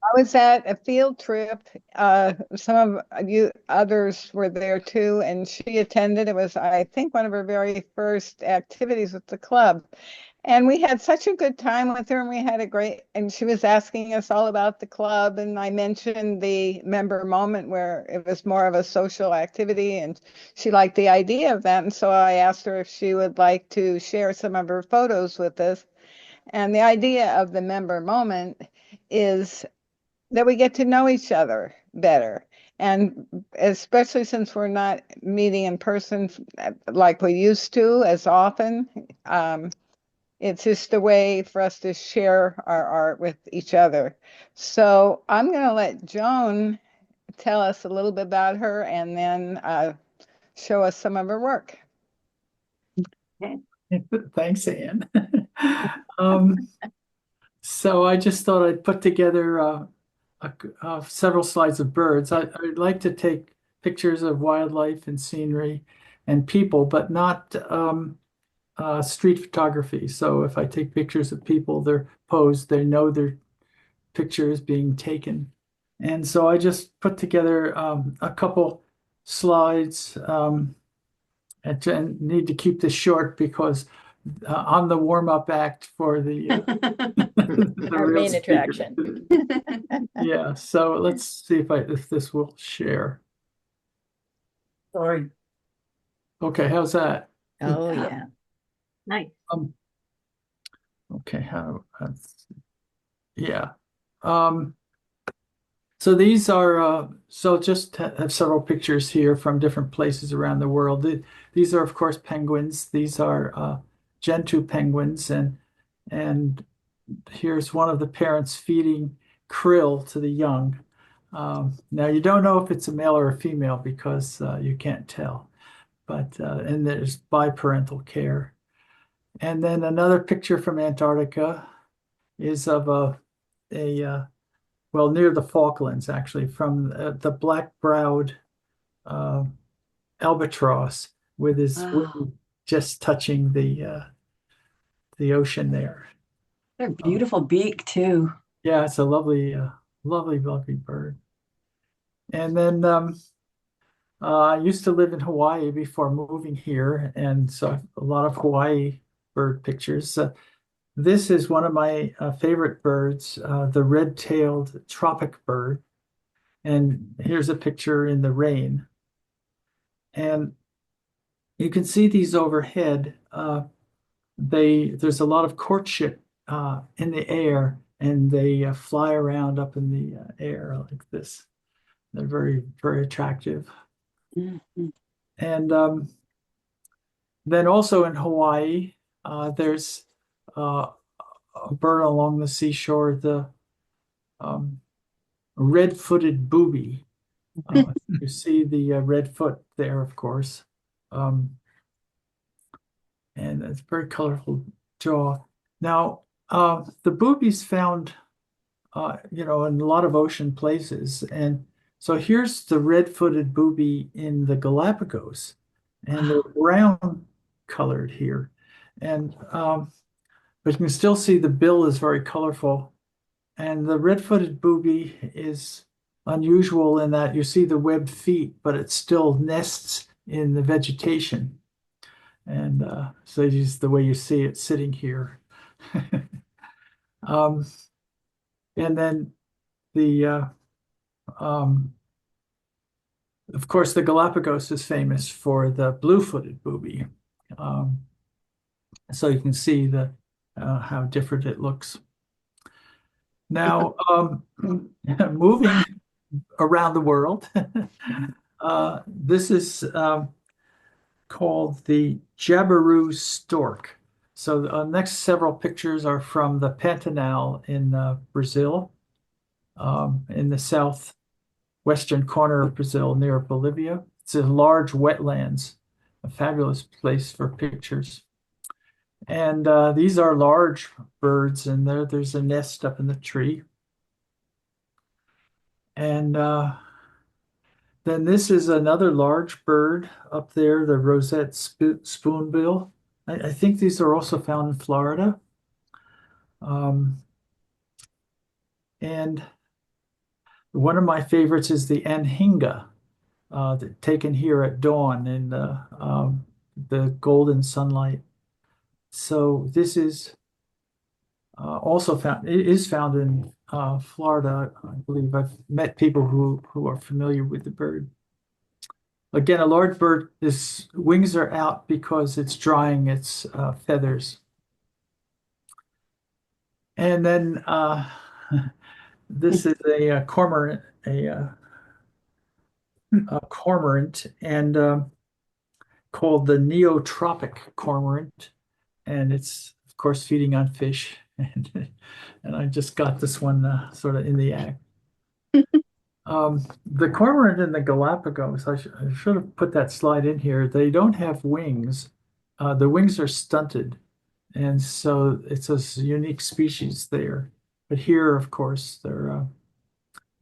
I was at a field trip. Some of you others were there too, and she attended. It was, I think, one of her very first activities with the club. And we had such a good time with her, and we had a great, and she was asking us all about the club. And I mentioned the member moment where it was more of a social activity, and she liked the idea of that. And so I asked her if she would like to share some of her photos with us. And the idea of the member moment is that we get to know each other better. And especially since we're not meeting in person like we used to as often, it's just a way for us to share our art with each other. So I'm going to let Joan tell us a little bit about her and then show us some of her work. Okay. Thanks, Anne. Um, so I just thought I'd put together several slides of birds. I'd like to take pictures of wildlife and scenery and people, but not street photography. So if I take pictures of people, they're posed, they know their picture is being taken. And so I just put together a couple slides. And need to keep this short because I'm the warm-up act for the Our real main speaker. attraction. Yeah, so let's see if this will share. Sorry. Okay, how's that? Oh, yeah. Nice. Okay, yeah. Um, so these are so just have several pictures here from different places around the world. These are, of course, penguins. These are Gentoo penguins, and here's one of the parents feeding krill to the young. Now you don't know if it's a male or a female because you can't tell, but and there's biparental care. And then another picture from Antarctica is of a well, near the Falklands, actually, from the black-browed uh, albatross with his wing just touching the ocean there. They're beautiful beak too. Yeah, it's a lovely, lovely bird. And then I used to live in Hawaii before moving here, and so a lot of Hawaii bird pictures. This is one of my favorite birds, the red-tailed tropic bird. And here's a picture in the rain. And you can see these overhead. There's a lot of courtship in the air, and they fly around up in the air like this. They're very, very attractive. Mhm. And then also in Hawaii, there's a bird along the seashore, the um, red-footed booby. You see the red foot there, of course. Um, and it's a very colorful jaw. Now, the boobies found, in a lot of ocean places. And so here's the red-footed booby in the Galapagos, and they're brown colored here. And but you can still see the bill is very colorful. And the red-footed booby is unusual in that you see the webbed feet, but it still nests in the vegetation. And so it's the way you see it sitting here. um, and then the, um, of course, the Galapagos is famous for the blue-footed booby. Um, so you can see how different it looks. Now, moving around the world, this is called the Jabiru stork. So the next several pictures are from the Pantanal in Brazil, in the southwestern corner of Brazil near Bolivia. It's a large wetlands, a fabulous place for pictures. And these are large birds, and there's a nest up in the tree. And then this is another large bird up there, the rosette spoonbill. I think these are also found in Florida. Um, and One of my favorites is the anhinga, taken here at dawn in the golden sunlight. So this is also found. It is found in Florida, I believe. I've met people who are familiar with the bird. Again, a large bird, its wings are out because it's drying its feathers. And then this is a cormorant, a cormorant, and called the neotropic cormorant, and it's of course feeding on fish. And I just got this one sort of in the act. The cormorant in the Galapagos, I should have put that slide in here. They don't have wings. The wings are stunted, and so it's a unique species there. But here, of course,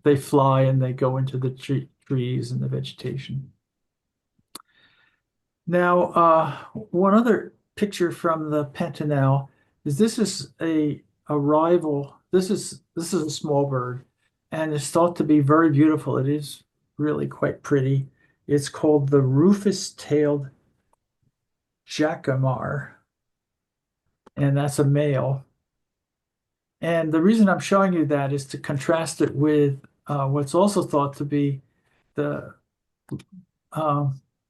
they fly and they go into the trees and the vegetation. Now, one other picture from the Pantanal is this is a rival. This is a small bird, and it's thought to be very beautiful. It is really quite pretty. It's called the rufous-tailed jacamar, and that's a male. And the reason I'm showing you that is to contrast it with what's also thought to be the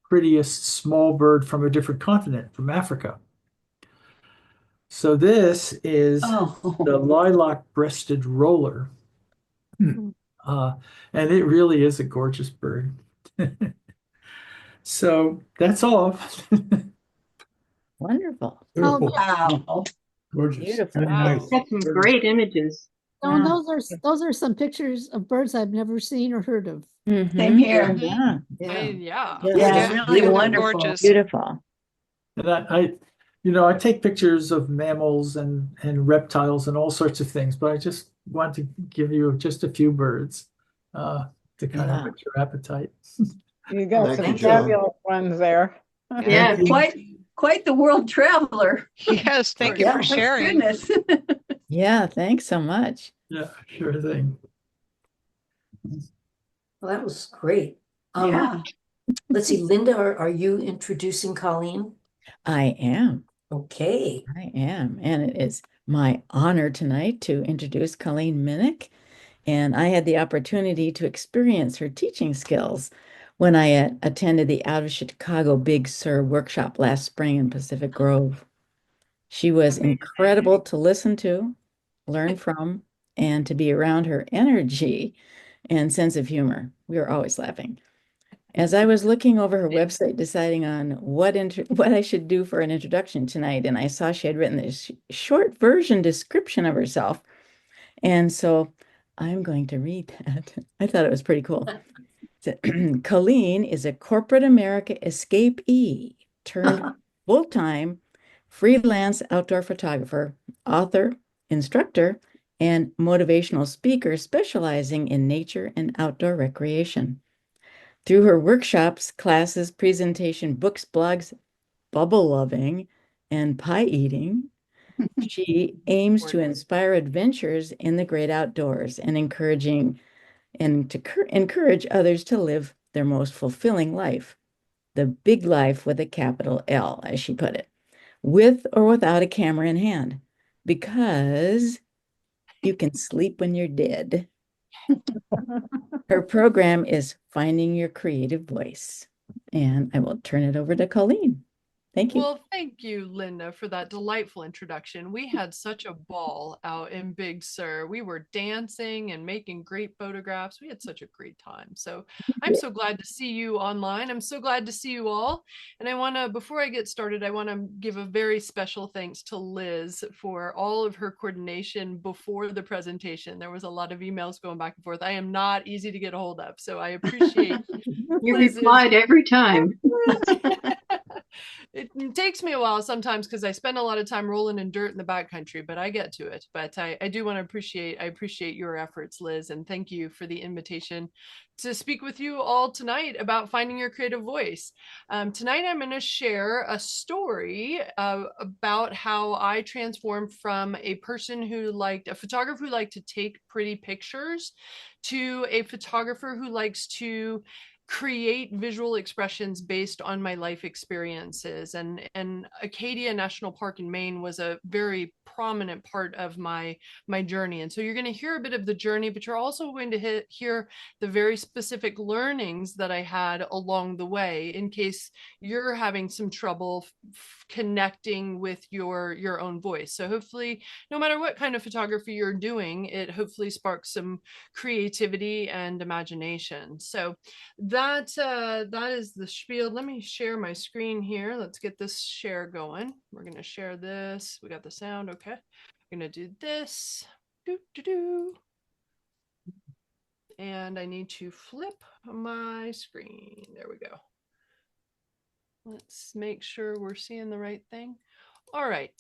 prettiest small bird from a different continent, from Africa. So this is the lilac-breasted roller. And it really is a gorgeous bird. So that's all. Wonderful. Oh, Wow. gorgeous. Beautiful. Very nice. That's some great images. And Wow. those are some pictures of birds I've never seen or heard of. Same here. Yeah, Yeah. Yeah, Yeah, it's really they're wonderful. gorgeous. beautiful. And I take pictures of mammals and reptiles and all sorts of things, but I just want to give you just a few birds to kind of Yeah. whet your appetite. You got Thank some you, Joan. fabulous ones there. Yeah, Thank you. quite the world traveler. Yes, thank you Yeah, for my sharing. Goodness. Yeah, thanks so much. Yeah, sure thing. Well, that was great. Yeah. Let's see, Linda, are you introducing Colleen? I am. Okay. And it is my honor tonight to introduce Colleen Miniuk. And I had the opportunity to experience her teaching skills when I attended the Out of Chicago Big Sur workshop last spring in Pacific Grove. She was incredible to listen to, learn from, and to be around her energy and sense of humor. We were always laughing. As I was looking over her website, deciding on what I should do for an introduction tonight, and I saw she had written this short version description of herself. And so I'm going to read that. I thought it was pretty cool. Colleen is a corporate America escapee turned full-time freelance outdoor photographer, author, instructor, and motivational speaker specializing in nature and outdoor recreation. Through her workshops, classes, presentation, books, blogs, bubble loving, and pie eating, she aims to inspire adventures in the great outdoors and to encourage others to live their most fulfilling life, the big life with a capital L, as she put it, with or without a camera in hand, because you can sleep when you're dead. Her program is Finding Your Creative Voice. And I will turn it over to Colleen. Thank you. Well, thank you, Linda, for that delightful introduction. We had such a ball out in Big Sur. We were dancing and making great photographs. We had such a great time. So I'm so glad to see you online. I'm so glad to see you all. And I want to, before I get started, I want to give a very special thanks to Liz for all of her coordination before the presentation. There was a lot of emails going back and forth. I am not easy to get a hold of, so I appreciate You Liz's- replied every time. it takes me a while sometimes because I spend a lot of time rolling in dirt in the backcountry, but I get to it. But I do want to appreciate your efforts, Liz, and thank you for the invitation to speak with you all tonight about finding your creative voice. Tonight, I'm going to share a story about how I transformed from a photographer who liked to take pretty pictures to a photographer who likes to create visual expressions based on my life experiences. And Acadia National Park in Maine was a very prominent part of my journey. And so you're going to hear a bit of the journey, but you're also going to hear the very specific learnings that I had along the way in case you're having some trouble connecting with your own voice. So hopefully, no matter what kind of photography you're doing, it hopefully sparks some creativity and imagination. So that is the spiel. Let me share my screen here. Let's get this share going. We're going to share this. We got the sound. Okay. We're going to do this. And I need to flip my screen. There we go. Let's make sure we're seeing the right thing. All right.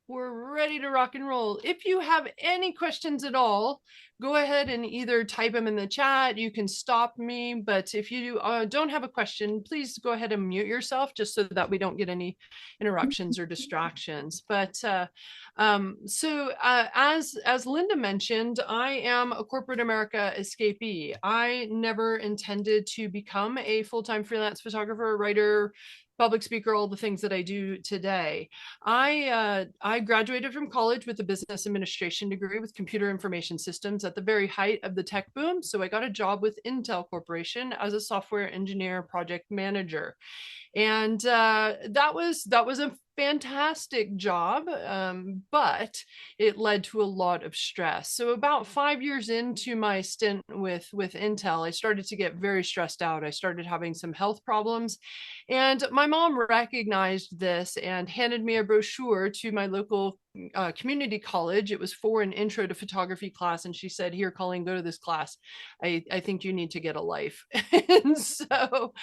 We're ready to rock and roll. If you have any questions at all, go ahead and either type them in the chat. You can stop me, but if you don't have a question, please go ahead and mute yourself just so that we don't get any interruptions or distractions. But as Linda mentioned, I am a corporate America escapee. I never intended to become a full-time freelance photographer, writer, public speaker, all the things that I do today. I graduated from college with a business administration degree with computer information systems at the very height of the tech boom. So I got a job with Intel Corporation as a software engineer project manager. And that was a fantastic job, but it led to a lot of stress. So about 5 years into my stint with Intel, I started to get very stressed out. I started having some health problems, and my mom recognized this and handed me a brochure to my local community college. It was for an intro to photography class, and she said, "Here, Colleen, go to this class. I think you need to get a life." And so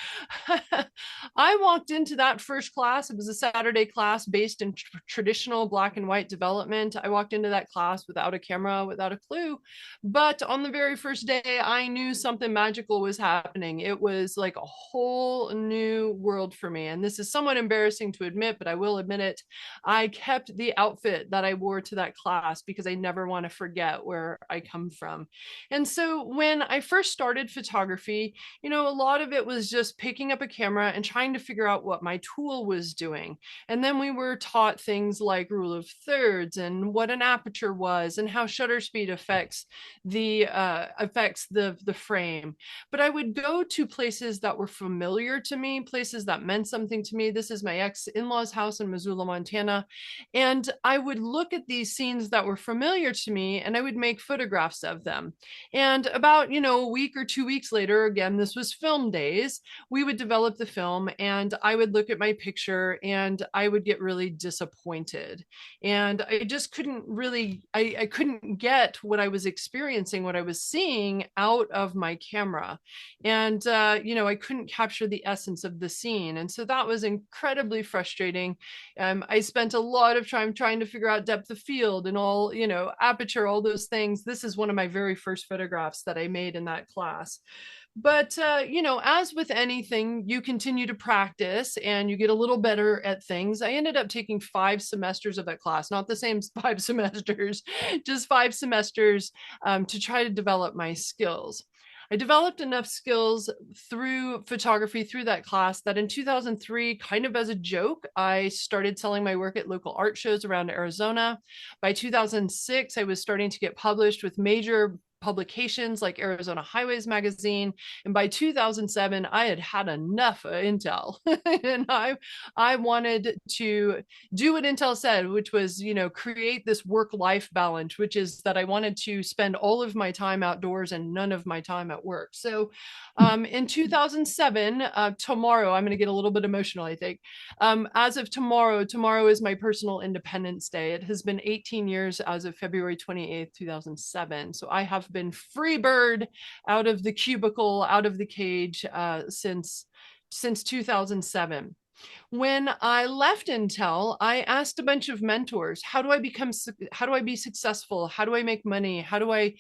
I walked into that first class. It was a Saturday class based in traditional black and white development. I walked into that class without a camera, without a clue. But on the very first day, I knew something magical was happening. It was like a whole new world for me. And this is somewhat embarrassing to admit, but I will admit it. I kept the outfit that I wore to that class because I never want to forget where I come from. And so when I first started photography, a lot of it was just picking up a camera and trying to figure out what my tool was doing. And then we were taught things like rule of thirds and what an aperture was and how shutter speed affects the frame. But I would go to places that were familiar to me, places that meant something to me. This is my ex-in-laws house in Missoula, Montana. And I would look at these scenes that were familiar to me and I would make photographs of them. And about, a week or 2 weeks later, again, this was film days, we would develop the film and I would look at my picture and I would get really disappointed. And I just couldn't really, I couldn't get what I was experiencing, what I was seeing out of my camera. And, I couldn't capture the essence of the scene. And so that was incredibly frustrating. I spent a lot of time trying to figure out depth of field and all, aperture, all those things. This is one of my very first photographs that I made in that class. But, as with anything, you continue to practice and you get a little better at things. I ended up taking 5 semesters of that class, not the same 5 semesters, just 5 semesters to try to develop my skills. I developed enough skills through photography, through that class, that in 2003, kind of as a joke, I started selling my work at local art shows around Arizona. By 2006, I was starting to get published with major publications like Arizona Highways magazine. And by 2007, I had had enough of Intel. And I wanted to do what Intel said, which was, create this work-life balance, which is that I wanted to spend all of my time outdoors and none of my time at work. So in 2007, tomorrow, I'm going to get a little bit emotional, I think. As of tomorrow is my personal Independence Day. It has been 18 years as of February 28th, 2007. So I have been free bird out of the cubicle, out of the cage since 2007. When I left Intel, I asked a bunch of mentors, how do I be successful? How do I make money? How do I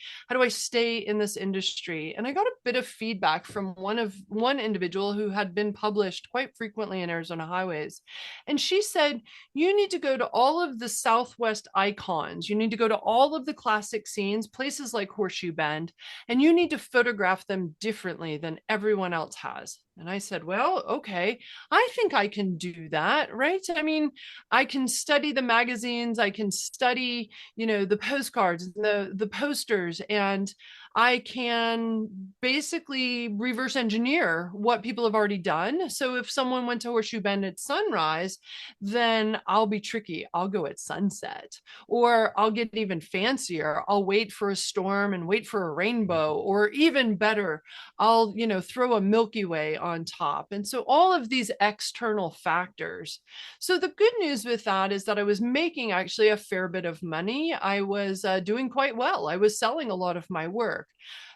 stay in this industry? And I got a bit of feedback from one individual who had been published quite frequently in Arizona Highways. And she said, you need to go to all of the Southwest icons. You need to go to all of the classic scenes, places like Horseshoe Bend, and you need to photograph them differently than everyone else has. And I said, well, okay, I think I can do that, right? I mean, I can study the magazines, I can study, the postcards, the posters, and I can basically reverse engineer what people have already done. So if someone went to Horseshoe Bend at sunrise, then I'll be tricky. I'll go at sunset, or I'll get even fancier. I'll wait for a storm and wait for a rainbow, or even better, I'll, throw a Milky Way on top. And so all of these external factors. So the good news with that is that I was making actually a fair bit of money. I was doing quite well. I was selling a lot of my work.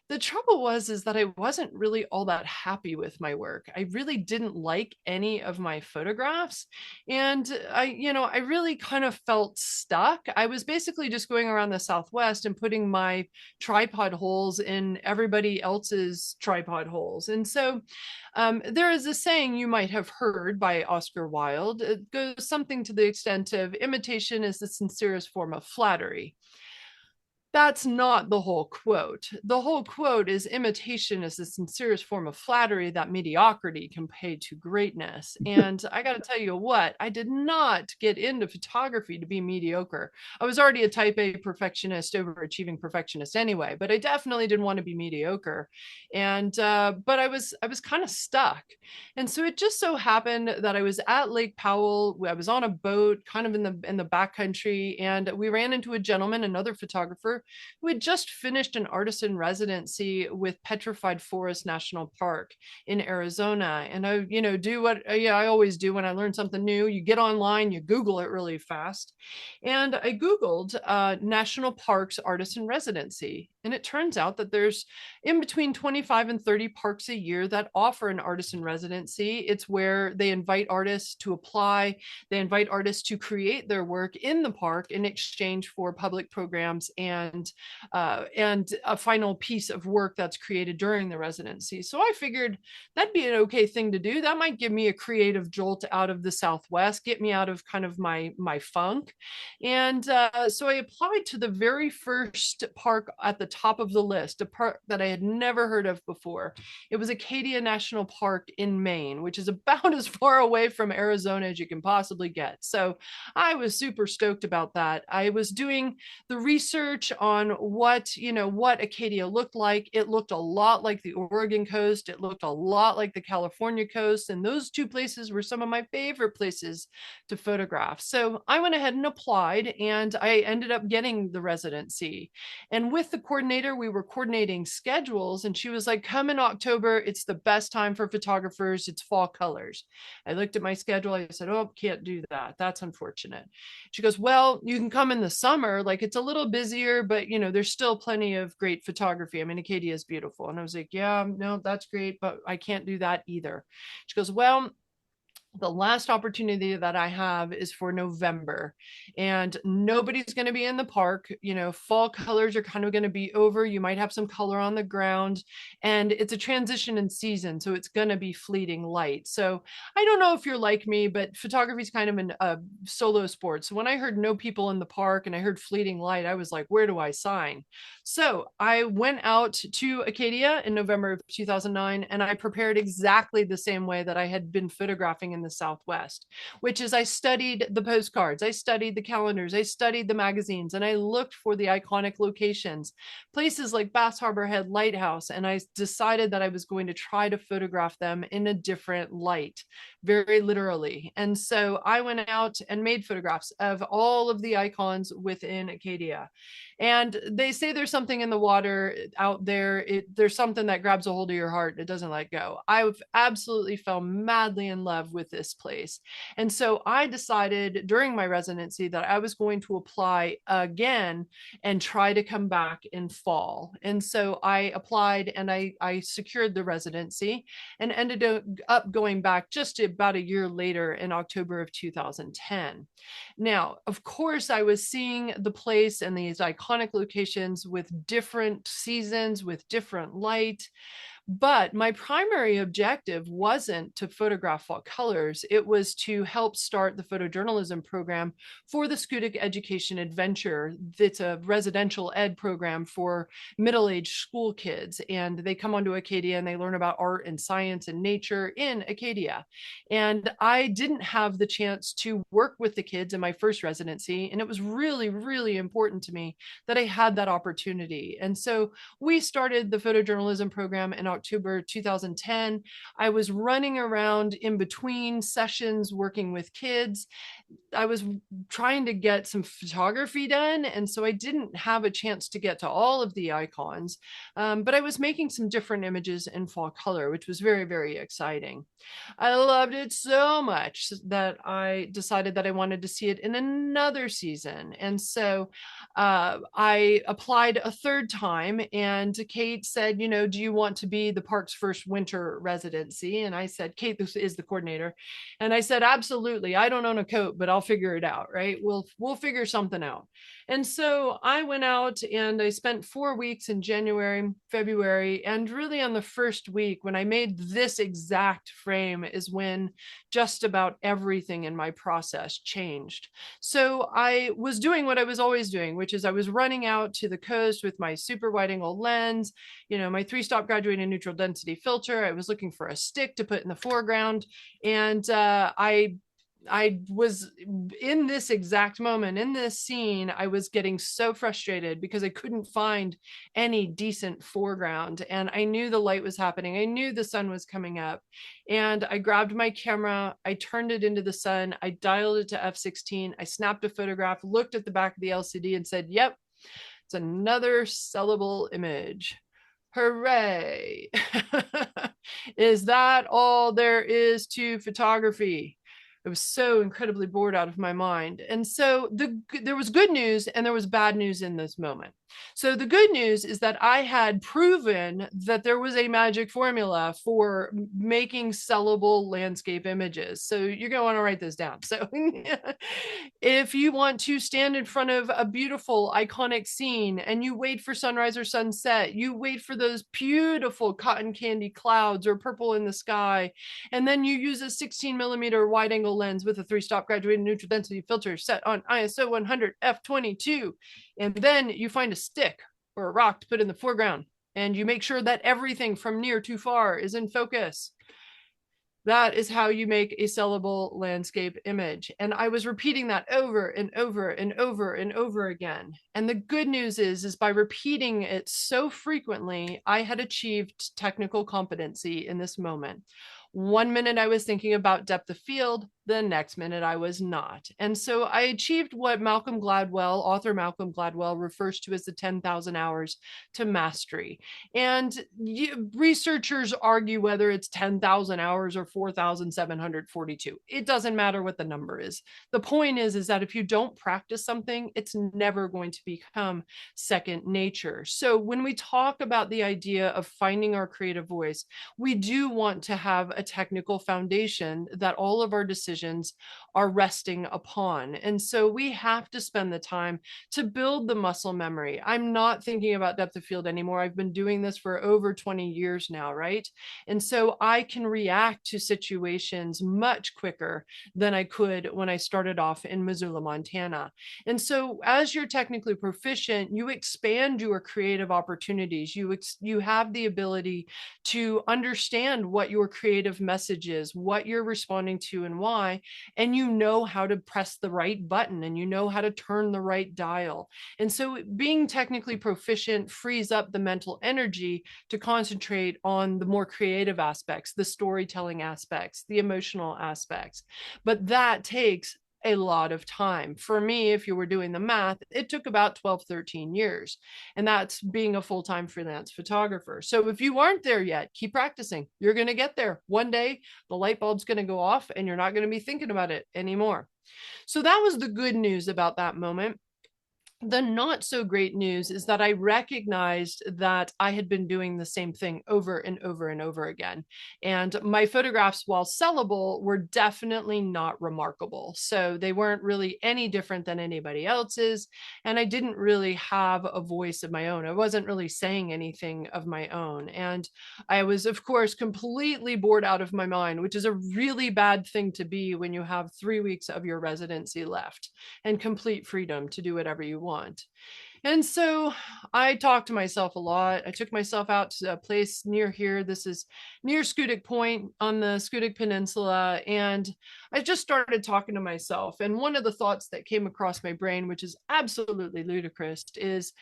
The trouble was is that I wasn't really all that happy with my work. I really didn't like any of my photographs. And I really kind of felt stuck. I was basically just going around the Southwest and putting my tripod holes in everybody else's tripod holes. And so there is a saying you might have heard by Oscar Wilde. It goes something to the extent of imitation is the sincerest form of flattery. That's not the whole quote. The whole quote is imitation is the sincerest form of flattery that mediocrity can pay to greatness. And I got to tell you what, I did not get into photography to be mediocre. I was already a type A perfectionist, overachieving perfectionist anyway, but I definitely didn't want to be mediocre. And but I was kind of stuck. And so it just so happened that I was at Lake Powell. I was on a boat kind of in the backcountry, and we ran into a gentleman, another photographer, who had just finished an artisan residency with Petrified Forest National Park in Arizona. And I, do what I always do when I learn something new. You get online, you Google it really fast. And I Googled National Parks Artisan Residency. And it turns out that there's in between 25 and 30 parks a year that offer an artisan residency. It's where they invite artists to apply. They invite artists to create their work in the park in exchange for public programs and a final piece of work that's created during the residency. So I figured that'd be an okay thing to do. That might give me a creative jolt out of the Southwest, get me out of kind of my funk. And so I applied to the very first park at the top of the list, a park that I had never heard of before. It was Acadia National Park in Maine, which is about as far away from Arizona as you can possibly get. So I was super stoked about that. I was doing the research on what Acadia looked like. It looked a lot like the Oregon coast. It looked a lot like the California coast. And those two places were some of my favorite places to photograph. So I went ahead and applied, and I ended up getting the residency. And with the coordinator, we were coordinating schedules, and she was like, come in October. It's the best time for photographers. It's fall colors. I looked at my schedule. I said, oh, can't do that. That's unfortunate. She goes, well, you can come in the summer. Like, it's a little busier, but there's still plenty of great photography. I mean, Acadia is beautiful. And I was like, yeah, no, that's great, but I can't do that either. She goes, well, the last opportunity that I have is for November, and nobody's going to be in the park. Fall colors are kind of going to be over. You might have some color on the ground, and it's a transition in season. So it's going to be fleeting light. So I don't know if you're like me, but photography is kind of a solo sport. So when I heard no people in the park and I heard fleeting light, I was like, where do I sign? So I went out to Acadia in November of 2009, and I prepared exactly the same way that I had been photographing in the Southwest, which is I studied the postcards, I studied the calendars, I studied the magazines, and I looked for the iconic locations, places like Bass Harbor Head Lighthouse, and I decided that I was going to try to photograph them in a different light, very literally. And so I went out and made photographs of all of the icons within Acadia. And they say there's something in the water out there. There's something that grabs a hold of your heart and it doesn't let go. I've absolutely fell madly in love with this place. And so I decided during my residency that I was going to apply again and try to come back in fall. And so I applied and I secured the residency and ended up going back just about a year later in October of 2010. Now, of course, I was seeing the place and these iconic locations with different seasons, with different light. But my primary objective wasn't to photograph fall colors. It was to help start the photojournalism program for the Schoodic Education Adventure. It's a residential ed program for middle-aged school kids. And they come onto Acadia and they learn about art and science and nature in Acadia. And I didn't have the chance to work with the kids in my first residency. And it was really, really important to me that I had that opportunity. And so we started the photojournalism program in October 2010. I was running around in between sessions working with kids. I was trying to get some photography done. And so I didn't have a chance to get to all of the icons, but I was making some different images in fall color, which was very, very exciting. I loved it so much that I decided that I wanted to see it in another season. And so I applied a third time, and Kate said, you know, do you want to be the park's first winter residency? And I said, Kate, this is the coordinator. And I said, absolutely. I don't own a coat, but I'll figure it out, right? We'll figure something out. And so I went out and I spent 4 weeks in January, February, and really on the first week when I made this exact frame is when just about everything in my process changed. So I was doing what I was always doing, which is I was running out to the coast with my super wide angle lens, you know, my 3-stop graduated neutral density filter. I was looking for a stick to put in the foreground. And I was in this exact moment in this scene, I was getting so frustrated because I couldn't find any decent foreground. And I knew the light was happening. I knew the sun was coming up. And I grabbed my camera, I turned it into the sun, I dialed it to f16, I snapped a photograph, looked at the back of the LCD and said, yep, it's another sellable image. Hooray. Is that all there is to photography? I was so incredibly bored out of my mind. And so there was good news and there was bad news in this moment. So the good news is that I had proven that there was a magic formula for making sellable landscape images. So you're going to want to write this down. So if you want to stand in front of a beautiful, iconic scene and you wait for sunrise or sunset, you wait for those beautiful cotton candy clouds or purple in the sky, and then you use a 16mm wide angle lens with a 3-stop graduated neutral density filter set on ISO 100 f22, and then you find a stick or a rock to put in the foreground, and you make sure that everything from near to far is in focus. That is how you make a sellable landscape image. And I was repeating that over and over and over and over again. And the good news is by repeating it so frequently, I had achieved technical competency in this moment. 1 minute I was thinking about depth of field, the next minute I was not. And so I achieved what author Malcolm Gladwell refers to as the 10,000 hours to mastery. And researchers argue whether it's 10,000 hours or 4,742. It doesn't matter what the number is. The point is that if you don't practice something, it's never going to become second nature. So when we talk about the idea of finding our creative voice, we do want to have a technical foundation that all of our decisions are resting upon. And so we have to spend the time to build the muscle memory. I'm not thinking about depth of field anymore. I've been doing this for over 20 years now, right? And so I can react to situations much quicker than I could when I started off in Missoula, Montana. And so as you're technically proficient, you expand your creative opportunities. You have the ability to understand what your creative message is, what you're responding to and why, and you know how to press the right button and you know how to turn the right dial. And so being technically proficient frees up the mental energy to concentrate on the more creative aspects, the storytelling aspects, the emotional aspects. But that takes a lot of time. For me, if you were doing the math, it took about 12, 13 years. And that's being a full-time freelance photographer. So if you aren't there yet, keep practicing. You're going to get there. One day, the light bulb's going to go off and you're not going to be thinking about it anymore. So that was the good news about that moment. The not so great news is that I recognized that I had been doing the same thing over and over and over again. And my photographs, while sellable, were definitely not remarkable. So they weren't really any different than anybody else's. And I didn't really have a voice of my own. I wasn't really saying anything of my own. And I was, of course, completely bored out of my mind, which is a really bad thing to be when you have 3 weeks of your residency left and complete freedom to do whatever you want. And so I talked to myself a lot. I took myself out to a place near here. This is near Schoodic Point on the Schoodic Peninsula. And I just started talking to myself. And one of the thoughts that came across my brain, which is absolutely ludicrous, is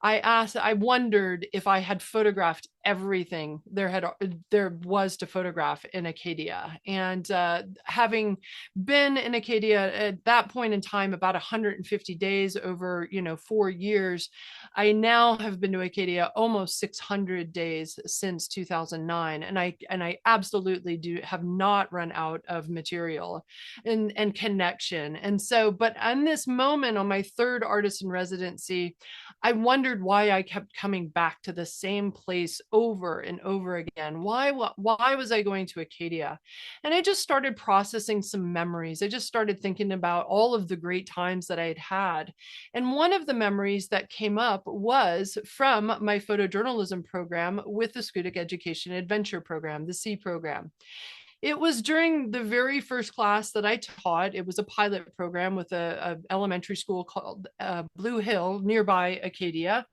I wondered if I had photographed everything there was to photograph in Acadia. And having been in Acadia at that point in time, about 150 days over, 4 years, I now have been to Acadia almost 600 days since 2009. And I absolutely have not run out of material and connection. And so, but on this moment on my third artist in residency, I wondered why I kept coming back to the same place over and over again. Why was I going to Acadia? And I just started processing some memories. I just started thinking about all of the great times that I had had. And one of the memories that came up was from my photojournalism program with the Schoodic Education Adventure Program, the C program. It was during the very first class that I taught. It was a pilot program with a elementary school called Blue Hill nearby Acadia.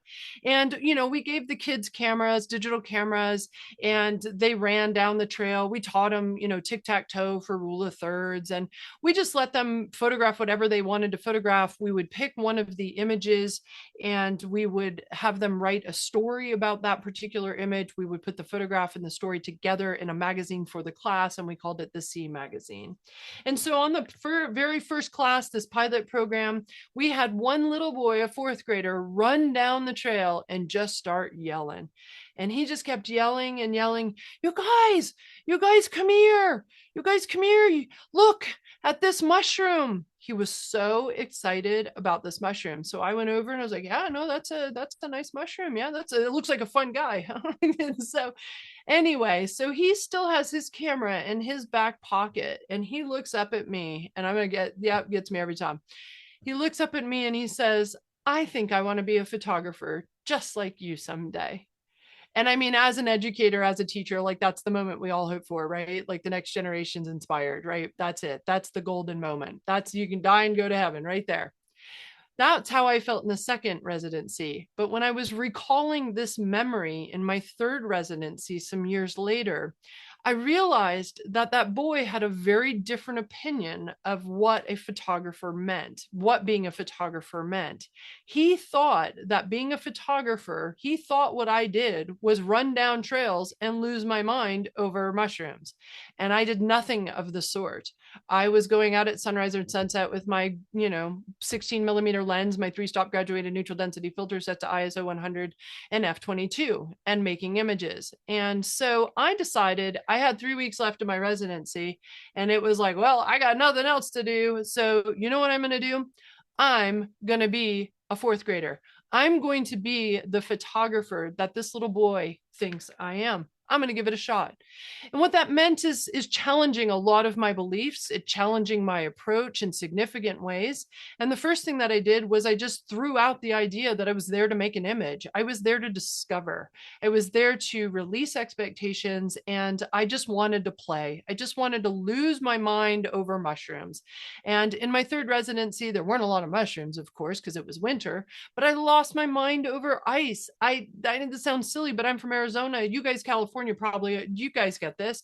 And, we gave the kids cameras, digital cameras, and they ran down the trail. We taught them, tic-tac-toe for rule of thirds. And we just let them photograph whatever they wanted to photograph. We would pick one of the images and we would have them write a story about that particular image. We would put the photograph and the story together in a magazine for the class, and we called it the C magazine. And so on the very first class, this pilot program, we had one little boy, a fourth grader, run down the trail and just start yelling. And he just kept yelling and yelling, you guys come here. You guys come here. Look at this mushroom. He was so excited about this mushroom. So I went over and I was like, yeah, no, that's a nice mushroom. Yeah, it looks like a fun guy. So anyway, so he still has his camera in his back pocket and he looks up at me, and it gets me every time. He looks up at me and he says, I think I want to be a photographer just like you someday. And I mean, as an educator, as a teacher, like that's the moment we all hope for, right? Like the next generation's inspired, right? That's it. That's the golden moment. You can die and go to heaven right there. That's how I felt in the second residency. But when I was recalling this memory in my third residency some years later, I realized that boy had a very different opinion of what a photographer meant, what being a photographer meant. He thought that being a photographer, he thought what I did was run down trails and lose my mind over mushrooms. And I did nothing of the sort. I was going out at sunrise and sunset with my, 16 millimeter lens, my 3-stop graduated neutral density filter set to ISO 100 and f/22 and making images. And so I decided I had 3 weeks left of my residency and it was like, well, I got nothing else to do. So you know what I'm going to do? I'm going to be a fourth grader. I'm going to be the photographer that this little boy thinks I am. I'm going to give it a shot. And what that meant is challenging a lot of my beliefs, challenging my approach in significant ways. And the first thing that I did was I just threw out the idea that I was there to make an image. I was there to discover. I was there to release expectations, and I just wanted to play. I just wanted to lose my mind over mushrooms. And in my third residency, there weren't a lot of mushrooms, of course, because it was winter, but I lost my mind over ice. I know this sounds silly, but I'm from Arizona. You guys, California, probably, you guys get this.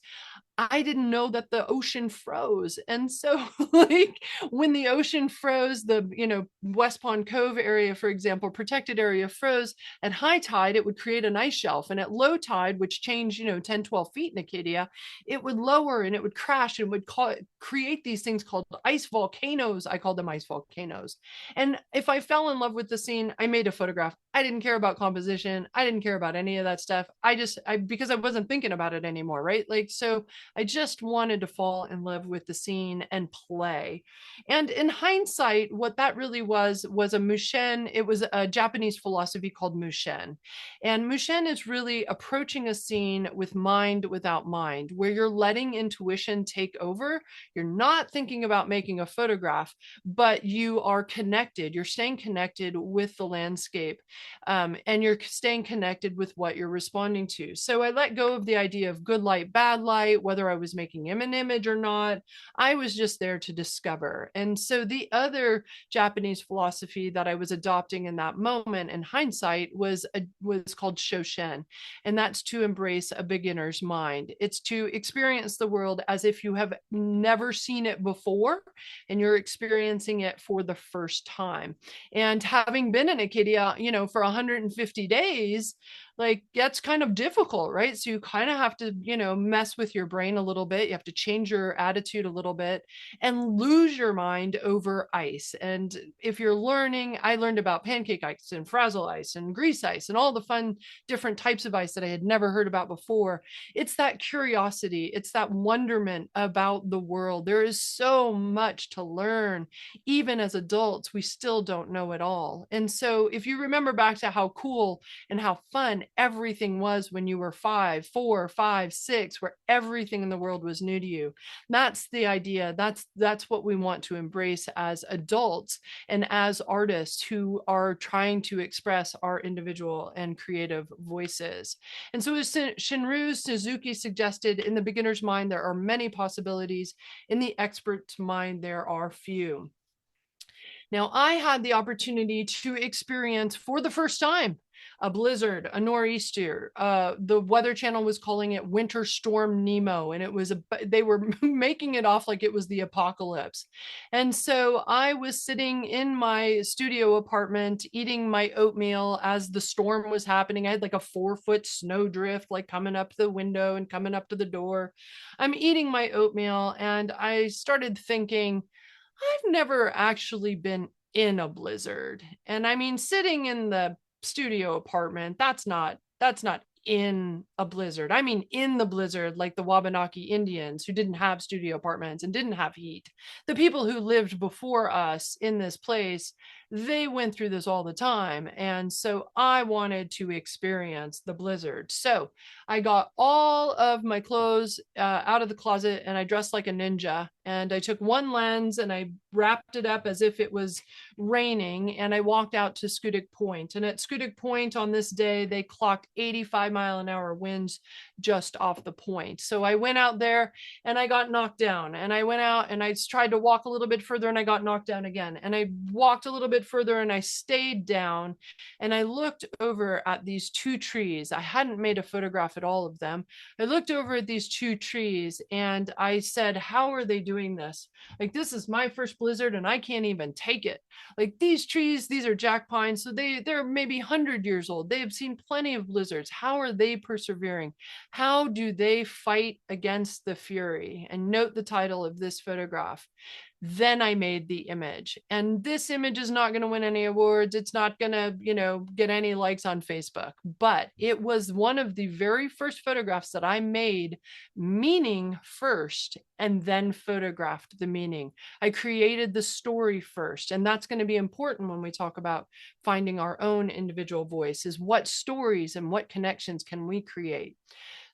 I didn't know that the ocean froze. And so like when the ocean froze, the, West Pond Cove area, for example, protected area froze at high tide, it would create an ice shelf. And at low tide, which changed, 10, 12 feet in Acadia, it would lower and it would crash and would create these things called ice volcanoes. I call them ice volcanoes. And if I fell in love with the scene, I made a photograph. I didn't care about composition. I didn't care about any of that stuff. Because I wasn't thinking about it anymore, right? Like, so I just wanted to fall in love with the scene and play. And in hindsight, what that really was a mushen. It was a Japanese philosophy called mushen. And mushen is really approaching a scene with mind without mind, where you're letting intuition take over. You're not thinking about making a photograph, but you are connected. You're staying connected with the landscape, and you're staying connected with what you're responding to. So I let go of the idea of good light, bad light, whether I was making him an image or not. I was just there to discover. And so the other Japanese philosophy that I was adopting in that moment, in hindsight, was called Shoshen, and that's to embrace a beginner's mind. It's to experience the world as if you have never seen it before, and you're experiencing it for the first time. And having been in Acadia, for 150 days, like that's kind of difficult, right? So you kind of have to, mess with your brain a little bit. You have to change your attitude a little bit and lose your mind over ice. And if you're learning, I learned about pancake ice and frazzle ice and grease ice and all the fun different types of ice that I had never heard about before. It's that curiosity, it's that wonderment about the world. There is so much to learn. Even as adults, we still don't know it all. And so if you remember back to how cool and how fun everything was when you were 5, 4, 5, 6, where everything in the world was new to you, that's the idea. That's what we want to embrace as adults and as artists who are trying to express our individual and creative voices. And so as Shinru Suzuki suggested, in the beginner's mind, there are many possibilities. In the expert's mind, there are few. Now, I had the opportunity to experience for the first time a blizzard, a nor'easter. The Weather Channel was calling it Winter Storm Nemo, and they were making it off like it was the apocalypse. And so I was sitting in my studio apartment eating my oatmeal as the storm was happening. I had like a 4-foot snowdrift like coming up the window and coming up to the door. I'm eating my oatmeal, and I started thinking, I've never actually been in a blizzard. And I mean, sitting in the studio apartment, that's not in a blizzard. I mean, in the blizzard, like the Wabanaki Indians who didn't have studio apartments and didn't have heat. The people who lived before us in this place, they went through this all the time. And so I wanted to experience the blizzard. So I got all of my clothes out of the closet, and I dressed like a ninja. And I took one lens and I wrapped it up as if it was raining. And I walked out to Schoodic Point. And at Schoodic Point on this day, they clocked 85-mile-an-hour winds just off the point. So I went out there and I got knocked down. And I went out and I tried to walk a little bit further and I got knocked down again. And I walked a little bit further and I stayed down. And I looked over at these 2 trees. I hadn't made a photograph at all of them. I looked over at these 2 trees and I said, how are they doing this? Like, this is my first blizzard and I can't even take it. Like, these trees, these are jack pines, so they're maybe 100 years old. They have seen plenty of blizzards. How are they persevering? How do they fight against the fury? And note the title of this photograph. Then I made the image. And this image is not going to win any awards. It's not going to, get any likes on Facebook. But it was one of the very first photographs that I made, meaning first, and then photographed the meaning. I created the story first. And that's going to be important when we talk about finding our own individual voice, is what stories and what connections can we create.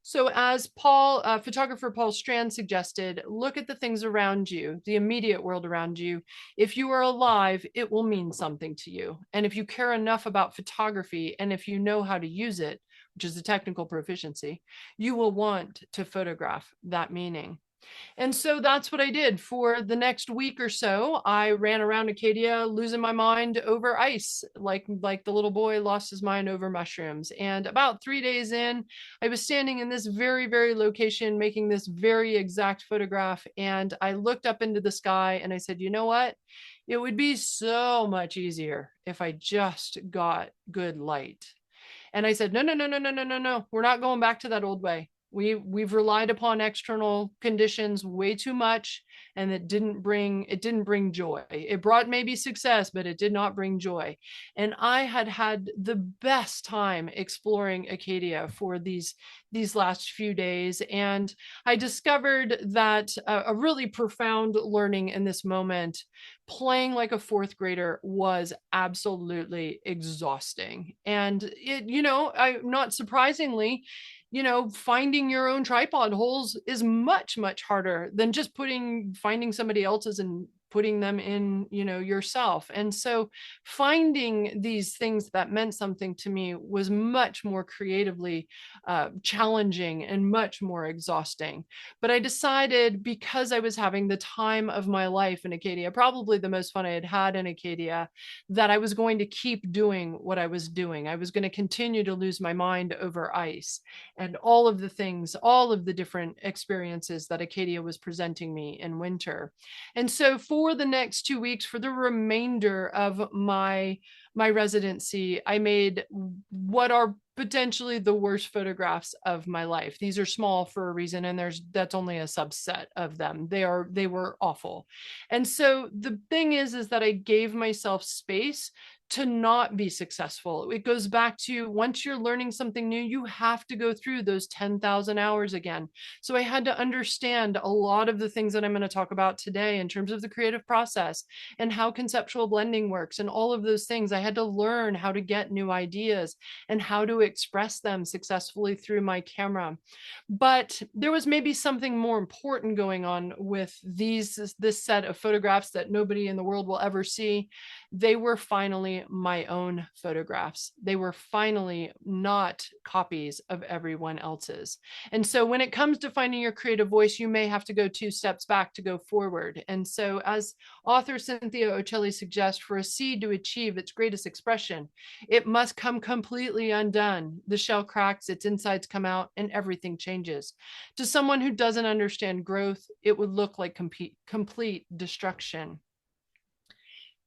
So as photographer Paul Strand suggested, look at the things around you, the immediate world around you. If you are alive, it will mean something to you. And if you care enough about photography, and if you know how to use it, which is a technical proficiency, you will want to photograph that meaning. And so that's what I did for the next week or so. I ran around Acadia, losing my mind over ice, like the little boy lost his mind over mushrooms. And about 3 days in, I was standing in this very, very location, making this very exact photograph. And I looked up into the sky and I said, you know what? It would be so much easier if I just got good light. And I said, no, no, no, no, no, no, no, no. We're not going back to that old way. We've relied upon external conditions way too much, and it didn't bring joy. It brought maybe success, but it did not bring joy. And I had the best time exploring Acadia for these last few days, and I discovered that a really profound learning in this moment. Playing like a fourth grader was absolutely exhausting. And not surprisingly, finding your own tripod holes is much, much harder than just finding somebody else's and putting them in, yourself. And so finding these things that meant something to me was much more creatively challenging and much more exhausting. But I decided, because I was having the time of my life in Acadia, probably the most fun I had had in Acadia, that I was going to keep doing what I was doing. I was going to continue to lose my mind over ice and all of the things, all of the different experiences that Acadia was presenting me in winter. And so for the next 2 weeks, for the remainder of my residency, I made what are potentially the worst photographs of my life. These are small for a reason, and that's only a subset of them. They were awful. And so the thing is that I gave myself space to not be successful. It goes back to, once you're learning something new, you have to go through those 10,000 hours again. So I had to understand a lot of the things that I'm going to talk about today in terms of the creative process and how conceptual blending works and all of those things. I had to learn how to get new ideas and how to express them successfully through my camera. But there was maybe something more important going on with this set of photographs that nobody in the world will ever see. They were finally my own photographs. They were finally not copies of everyone else's. And so when it comes to finding your creative voice, you may have to go 2 steps back to go forward. And so, as author Cynthia Ochelli suggests, for a seed to achieve its greatest expression, it must come completely undone. The shell cracks, its insides come out, and everything changes. To someone who doesn't understand growth, it would look like complete destruction.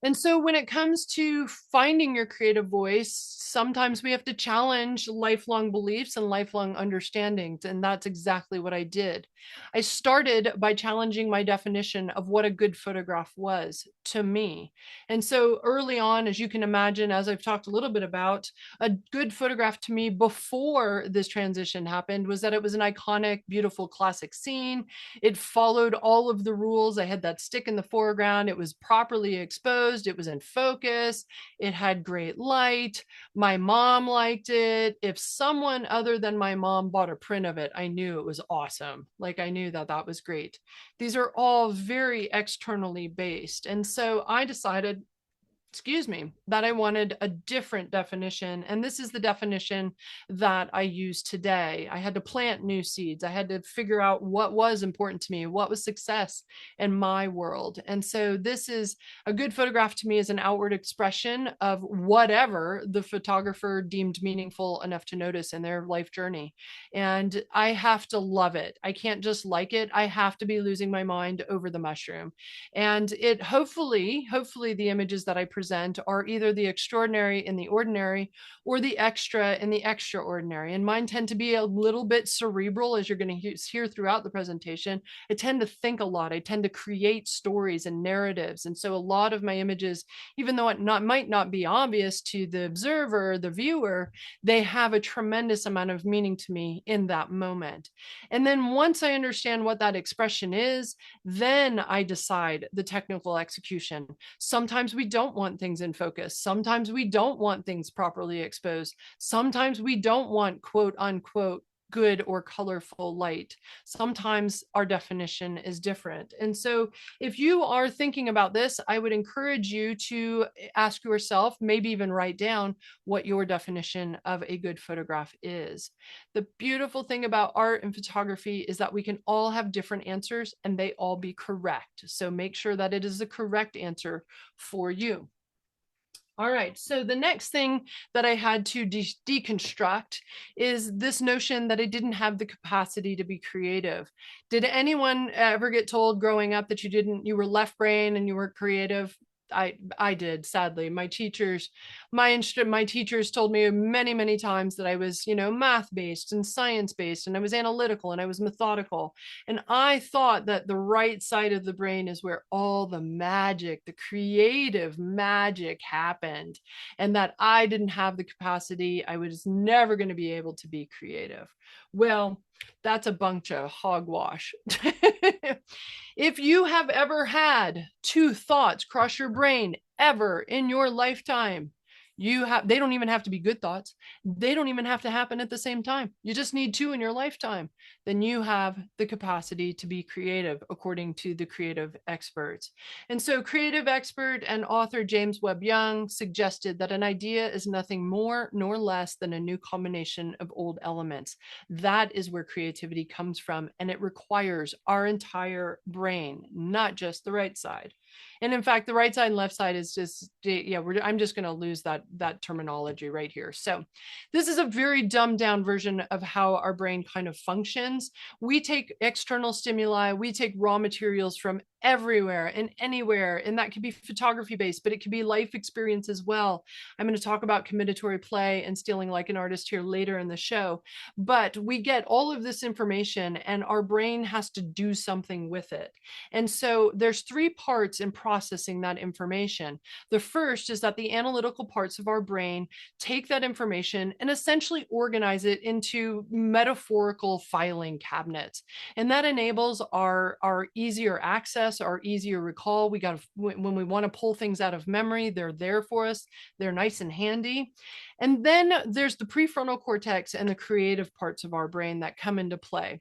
And so when it comes to finding your creative voice, sometimes we have to challenge lifelong beliefs and lifelong understandings. And that's exactly what I did. I started by challenging my definition of what a good photograph was to me. And so early on, as you can imagine, as I've talked a little bit about, a good photograph to me before this transition happened was that it was an iconic, beautiful, classic scene. It followed all of the rules. I had that stick in the foreground. It was properly exposed. It was in focus. It had great light. My mom liked it. If someone other than my mom bought a print of it, I knew it was awesome. Like, I knew that was great. These are all very externally based. And so I decided, that I wanted a different definition. And this is the definition that I use today. I had to plant new seeds. I had to figure out what was important to me, what was success in my world. And so this is a good photograph to me as an outward expression of whatever the photographer deemed meaningful enough to notice in their life journey. And I have to love it. I can't just like it. I have to be losing my mind over the mushroom. And it hopefully the images that I present are either the extraordinary in the ordinary or the extra in the extraordinary. And mine tend to be a little bit cerebral, as you're going to hear throughout the presentation. I tend to think a lot. I tend to create stories and narratives. And so a lot of my images, even though it might not be obvious to the observer, the viewer, they have a tremendous amount of meaning to me in that moment. And then once I understand what that expression is, then I decide the technical execution. Sometimes we don't want things in focus. Sometimes we don't want things properly exposed. Sometimes we don't want quote unquote good or colorful light. Sometimes our definition is different. And so if you are thinking about this, I would encourage you to ask yourself, maybe even write down what your definition of a good photograph is. The beautiful thing about art and photography is that we can all have different answers and they all be correct. So make sure that it is the correct answer for you. All right, so the next thing that I had to deconstruct is this notion that I didn't have the capacity to be creative. Did anyone ever get told growing up that you were left brain and you were creative? I did, sadly. My teachers told me many times that I was, math-based and science-based, and I was analytical and I was methodical. And I thought that the right side of the brain is where all the magic, the creative magic happened, and that I didn't have the capacity. I was never going to be able to be creative. Well, that's a bunch of hogwash. If you have ever had two thoughts cross your brain ever in your lifetime, they don't even have to be good thoughts. They don't even have to happen at the same time. You just need two in your lifetime. Then you have the capacity to be creative, according to the creative experts. And so creative expert and author James Webb Young suggested that an idea is nothing more nor less than a new combination of old elements. That is where creativity comes from, and it requires our entire brain, not just the right side. And in fact, the right side and left side is just, I'm just going to lose that terminology right here. So this is a very dumbed down version of how our brain kind of functions. We take external stimuli, we take raw materials from everywhere and anywhere, and that could be photography based, but it could be life experience as well. I'm going to talk about combinatory play and stealing like an artist here later in the show, but we get all of this information and our brain has to do something with it. And so there's three parts in processing that information. The first is that the analytical parts of our brain take that information and essentially organize it into metaphorical filing cabinets, and that enables our easier access, our easier recall. When we want to pull things out of memory, they're there for us. They're nice and handy. And then there's the prefrontal cortex and the creative parts of our brain that come into play.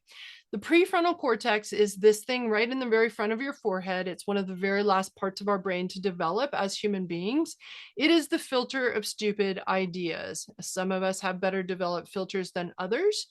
The prefrontal cortex is this thing right in the very front of your forehead. It's one of the very last parts of our brain to develop as human beings. It is the filter of stupid ideas. Some of us have better developed filters than others.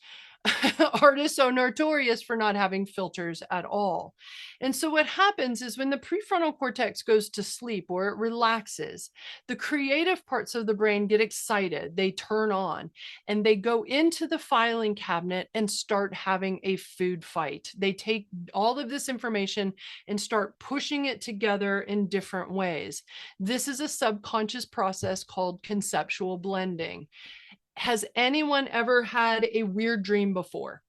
Artists are notorious for not having filters at all. And so what happens is when the prefrontal cortex goes to sleep or it relaxes, the creative parts of the brain get excited, they turn on, and they go into the filing cabinet and start having a food fight. They take all of this information and start pushing it together in different ways. This is a subconscious process called conceptual blending. Has anyone ever had a weird dream before?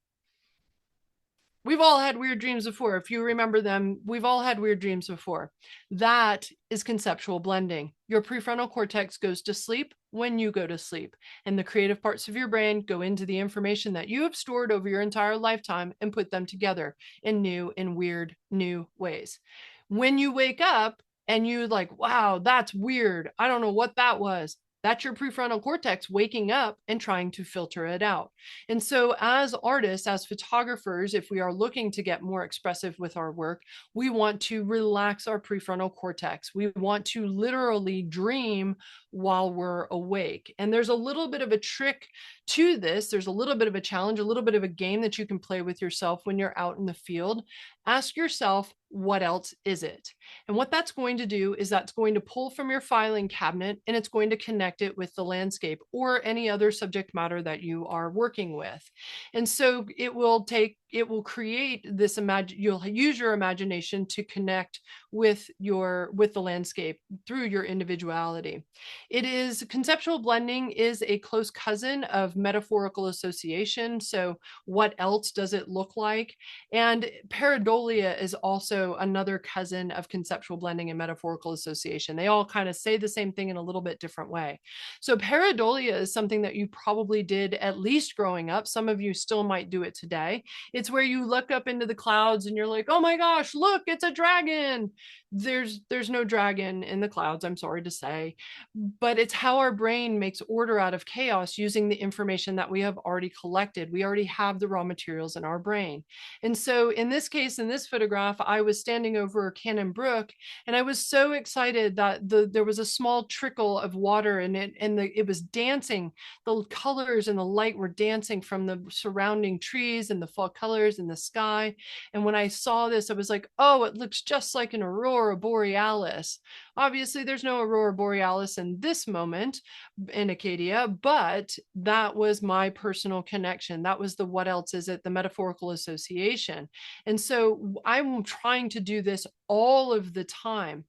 We've all had weird dreams before. If you remember them, we've all had weird dreams before. That is conceptual blending. Your prefrontal cortex goes to sleep when you go to sleep, and the creative parts of your brain go into the information that you have stored over your entire lifetime and put them together in new and weird new ways. When you wake up and you're like, wow, that's weird, I don't know what that was. That's your prefrontal cortex waking up and trying to filter it out. And so as artists, as photographers, if we are looking to get more expressive with our work, we want to relax our prefrontal cortex. We want to literally dream while we're awake. And there's a little bit of a trick to this. There's a little bit of a challenge, a little bit of a game that you can play with yourself when you're out in the field. Ask yourself, what else is it? And what that's going to do is that's going to pull from your filing cabinet and it's going to connect it with the landscape or any other subject matter that you are working with. And so it will create this you'll use your imagination to connect with the landscape through your individuality. Conceptual blending is a close cousin of metaphorical association. So what else does it look like? And pareidolia is also another cousin of conceptual blending and metaphorical association. They all kind of say the same thing in a little bit different way. So pareidolia is something that you probably did at least growing up. Some of you still might do it today. It's where you look up into the clouds and you're like, oh my gosh, look, it's a dragon. There's no dragon in the clouds, I'm sorry to say. but it's how our brain makes order out of chaos using the information that we have already collected. We already have the raw materials in our brain. And so in this case, in this photograph, I was standing over Cannon Brook, and I was so excited that there was a small trickle of water in it, and it was dancing. The colors and the light were dancing from the surrounding trees and the fall colors in the sky. And when I saw this, I was like, oh, it looks just like an aurora borealis. Obviously, there's no aurora borealis in this moment in Acadia, but that was my personal connection. That was the what else is it, the metaphorical association. And so I'm trying to do this all of the time.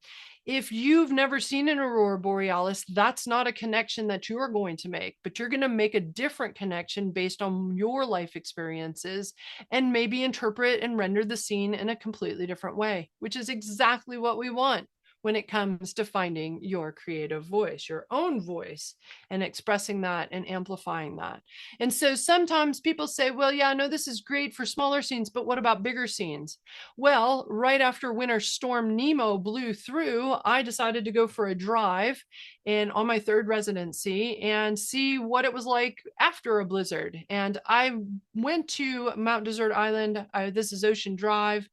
If you've never seen an aurora borealis, that's not a connection that you're going to make, but you're going to make a different connection based on your life experiences and maybe interpret and render the scene in a completely different way, which is exactly what we want when it comes to finding your creative voice, your own voice, and expressing that and amplifying that. And so sometimes people say, well, yeah, no, this is great for smaller scenes, but what about bigger scenes? Well, right after Winter Storm Nemo blew through, I decided to go for a drive and on my third residency and see what it was like after a blizzard. And I went to Mount Desert Island. This is Ocean Drive.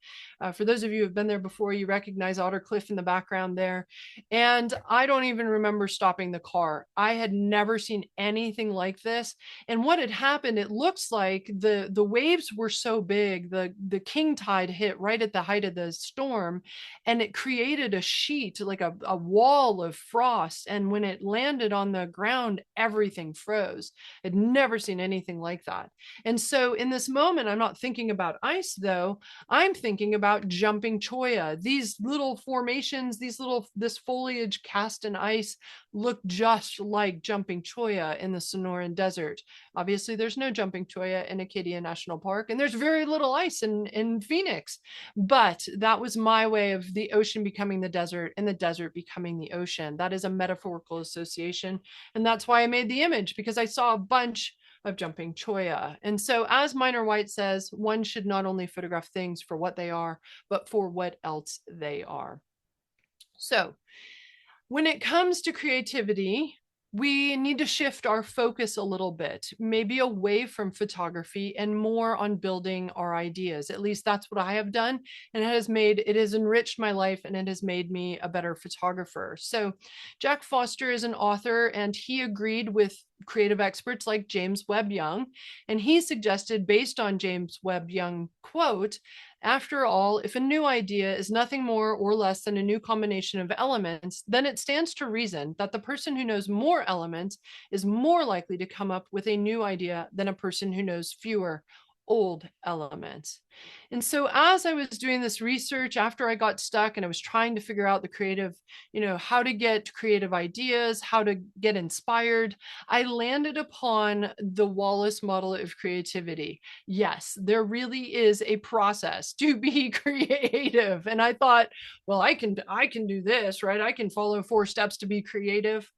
For those of you who have been there before, you recognize Otter Cliff in the background there. And I don't even remember stopping the car. I had never seen anything like this. And what had happened, it looks like the waves were so big, the king tide hit right at the height of the storm, and it created a sheet, like a wall of frost. And when it landed on the ground, everything froze. I'd never seen anything like that. And so in this moment, I'm not thinking about ice, though. I'm thinking about jumping cholla. These little formations, this foliage cast in ice look just like jumping cholla in the Sonoran Desert. Obviously, there's no jumping cholla in Acadia National Park, and there's very little ice in Phoenix. But that was my way of the ocean becoming the desert and the desert becoming the ocean. That is a metaphorical association. And that's why I made the image, because I saw a bunch of jumping cholla. And so, as Minor White says, one should not only photograph things for what they are, but for what else they are. So, when it comes to creativity, we need to shift our focus a little bit, maybe away from photography and more on building our ideas. At least that's what I have done. And it has enriched my life, and it has made me a better photographer. So Jack Foster is an author, and he agreed with creative experts like James Webb Young. And he suggested, based on James Webb Young quote, after all, if a new idea is nothing more or less than a new combination of elements, then it stands to reason that the person who knows more elements is more likely to come up with a new idea than a person who knows fewer old elements. And so as I was doing this research, after I got stuck and I was trying to figure out the creative, how to get creative ideas, how to get inspired, I landed upon the Wallace model of creativity. Yes, there really is a process to be creative. And I thought, well, I can do this, right? I can follow 4 steps to be creative.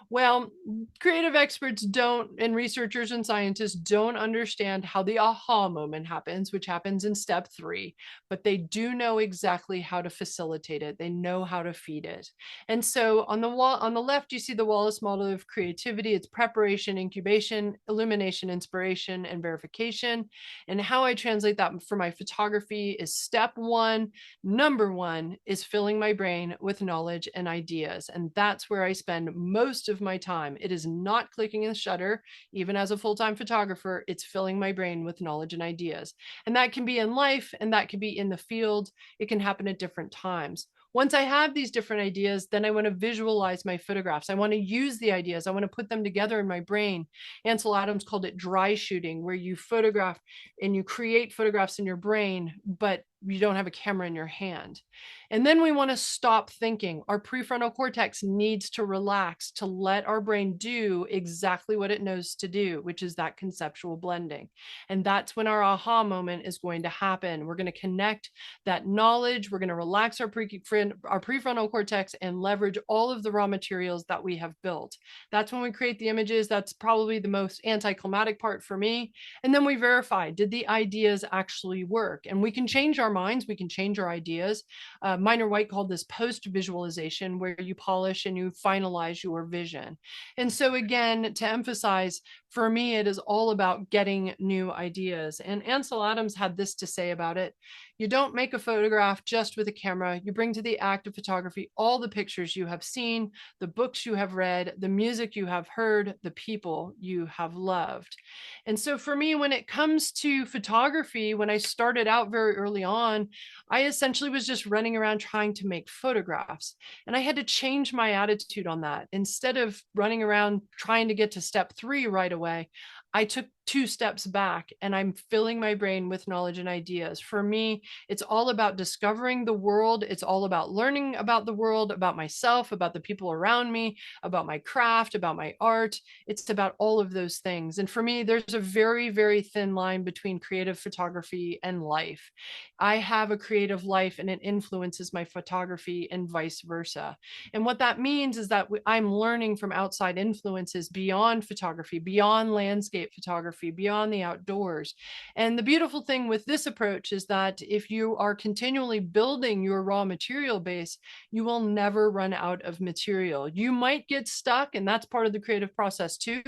Well, creative experts don't, and researchers and scientists don't understand how the aha moment happens, which happens in step 3, but they do know exactly how to facilitate it. They know how to feed it. And so on the left, you see the Wallace model of creativity. It's preparation, incubation, illumination, inspiration, and verification. And how I translate that for my photography is step 1, number 1 is filling my brain with knowledge and ideas. And that's where I spend most of my time. It is not clicking the shutter. Even as a full-time photographer, it's filling my brain with knowledge and ideas. And that can be in life, and that can be in the field. It can happen at different times. Once I have these different ideas, then I want to visualize my photographs. I want to use the ideas. I want to put them together in my brain. Ansel Adams called it dry shooting, where you photograph and you create photographs in your brain, but you don't have a camera in your hand. And then we want to stop thinking. Our prefrontal cortex needs to relax to let our brain do exactly what it knows to do, which is that conceptual blending. And that's when our aha moment is going to happen. We're going to connect that knowledge. We're going to relax our prefrontal cortex and leverage all of the raw materials that we have built. That's when we create the images. That's probably the most anticlimactic part for me. And then we verify, did the ideas actually work? And we can change our minds, we can change our ideas. Minor White called this post visualization, where you polish and you finalize your vision. And so again, to emphasize, for me, it is all about getting new ideas. And Ansel Adams had this to say about it: you don't make a photograph just with a camera. You bring to the act of photography all the pictures you have seen, the books you have read, the music you have heard, the people you have loved. And so for me, when it comes to photography, when I started out very early on, I essentially was just running around trying to make photographs. And I had to change my attitude on that. Instead of running around trying to get to step 3 right away, I took 2 steps back and I'm filling my brain with knowledge and ideas. For me, it's all about discovering the world. It's all about learning about the world, about myself, about the people around me, about my craft, about my art. It's about all of those things. And for me, there's a very, very thin line between creative photography and life. I have a creative life and it influences my photography and vice versa. And what that means is that I'm learning from outside influences beyond photography, beyond landscape photography, beyond the outdoors. And the beautiful thing with this approach is that if you are continually building your raw material base, you will never run out of material. You might get stuck, and that's part of the creative process too,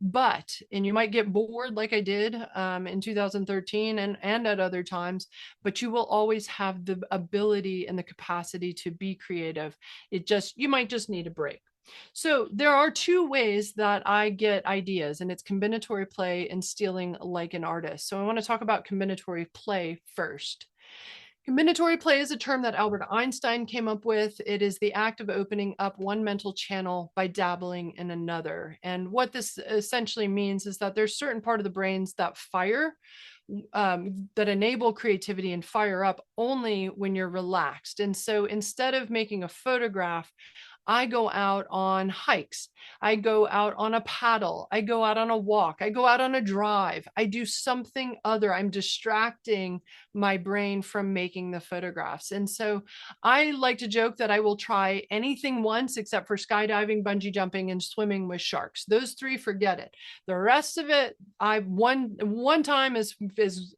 and you might get bored like I did in 2013 and at other times, but you will always have the ability and the capacity to be creative. You might just need a break. So there are 2 ways that I get ideas, and it's combinatory play and stealing like an artist. So I want to talk about combinatory play first. Combinatory play is a term that Albert Einstein came up with. It is the act of opening up one mental channel by dabbling in another. And what this essentially means is that there's certain part of the brains that fire, that enable creativity and fire up only when you're relaxed. And so instead of making a photograph, I go out on hikes. I go out on a paddle. I go out on a walk. I go out on a drive. I do something other. I'm distracting my brain from making the photographs. And so I like to joke that I will try anything once except for skydiving, bungee jumping, and swimming with sharks. Those 3, forget it. The rest of it, one time is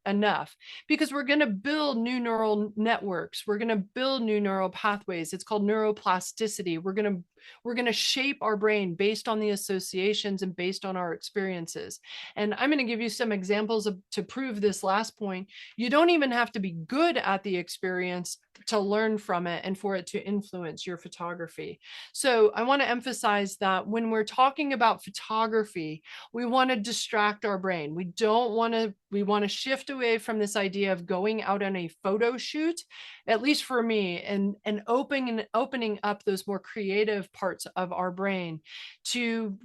enough, because we're going to build new neural networks. We're going to build new neural pathways. It's called neuroplasticity. We're going to shape our brain based on the associations and based on our experiences. And I'm going to give you some examples to prove this last point. You don't even have to be good at the experience to learn from it and for it to influence your photography. So I want to emphasize that when we're talking about photography, we want to distract our brain. We want to shift away from this idea of going out on a photo shoot, at least for me, and opening up those more creative parts of our brain to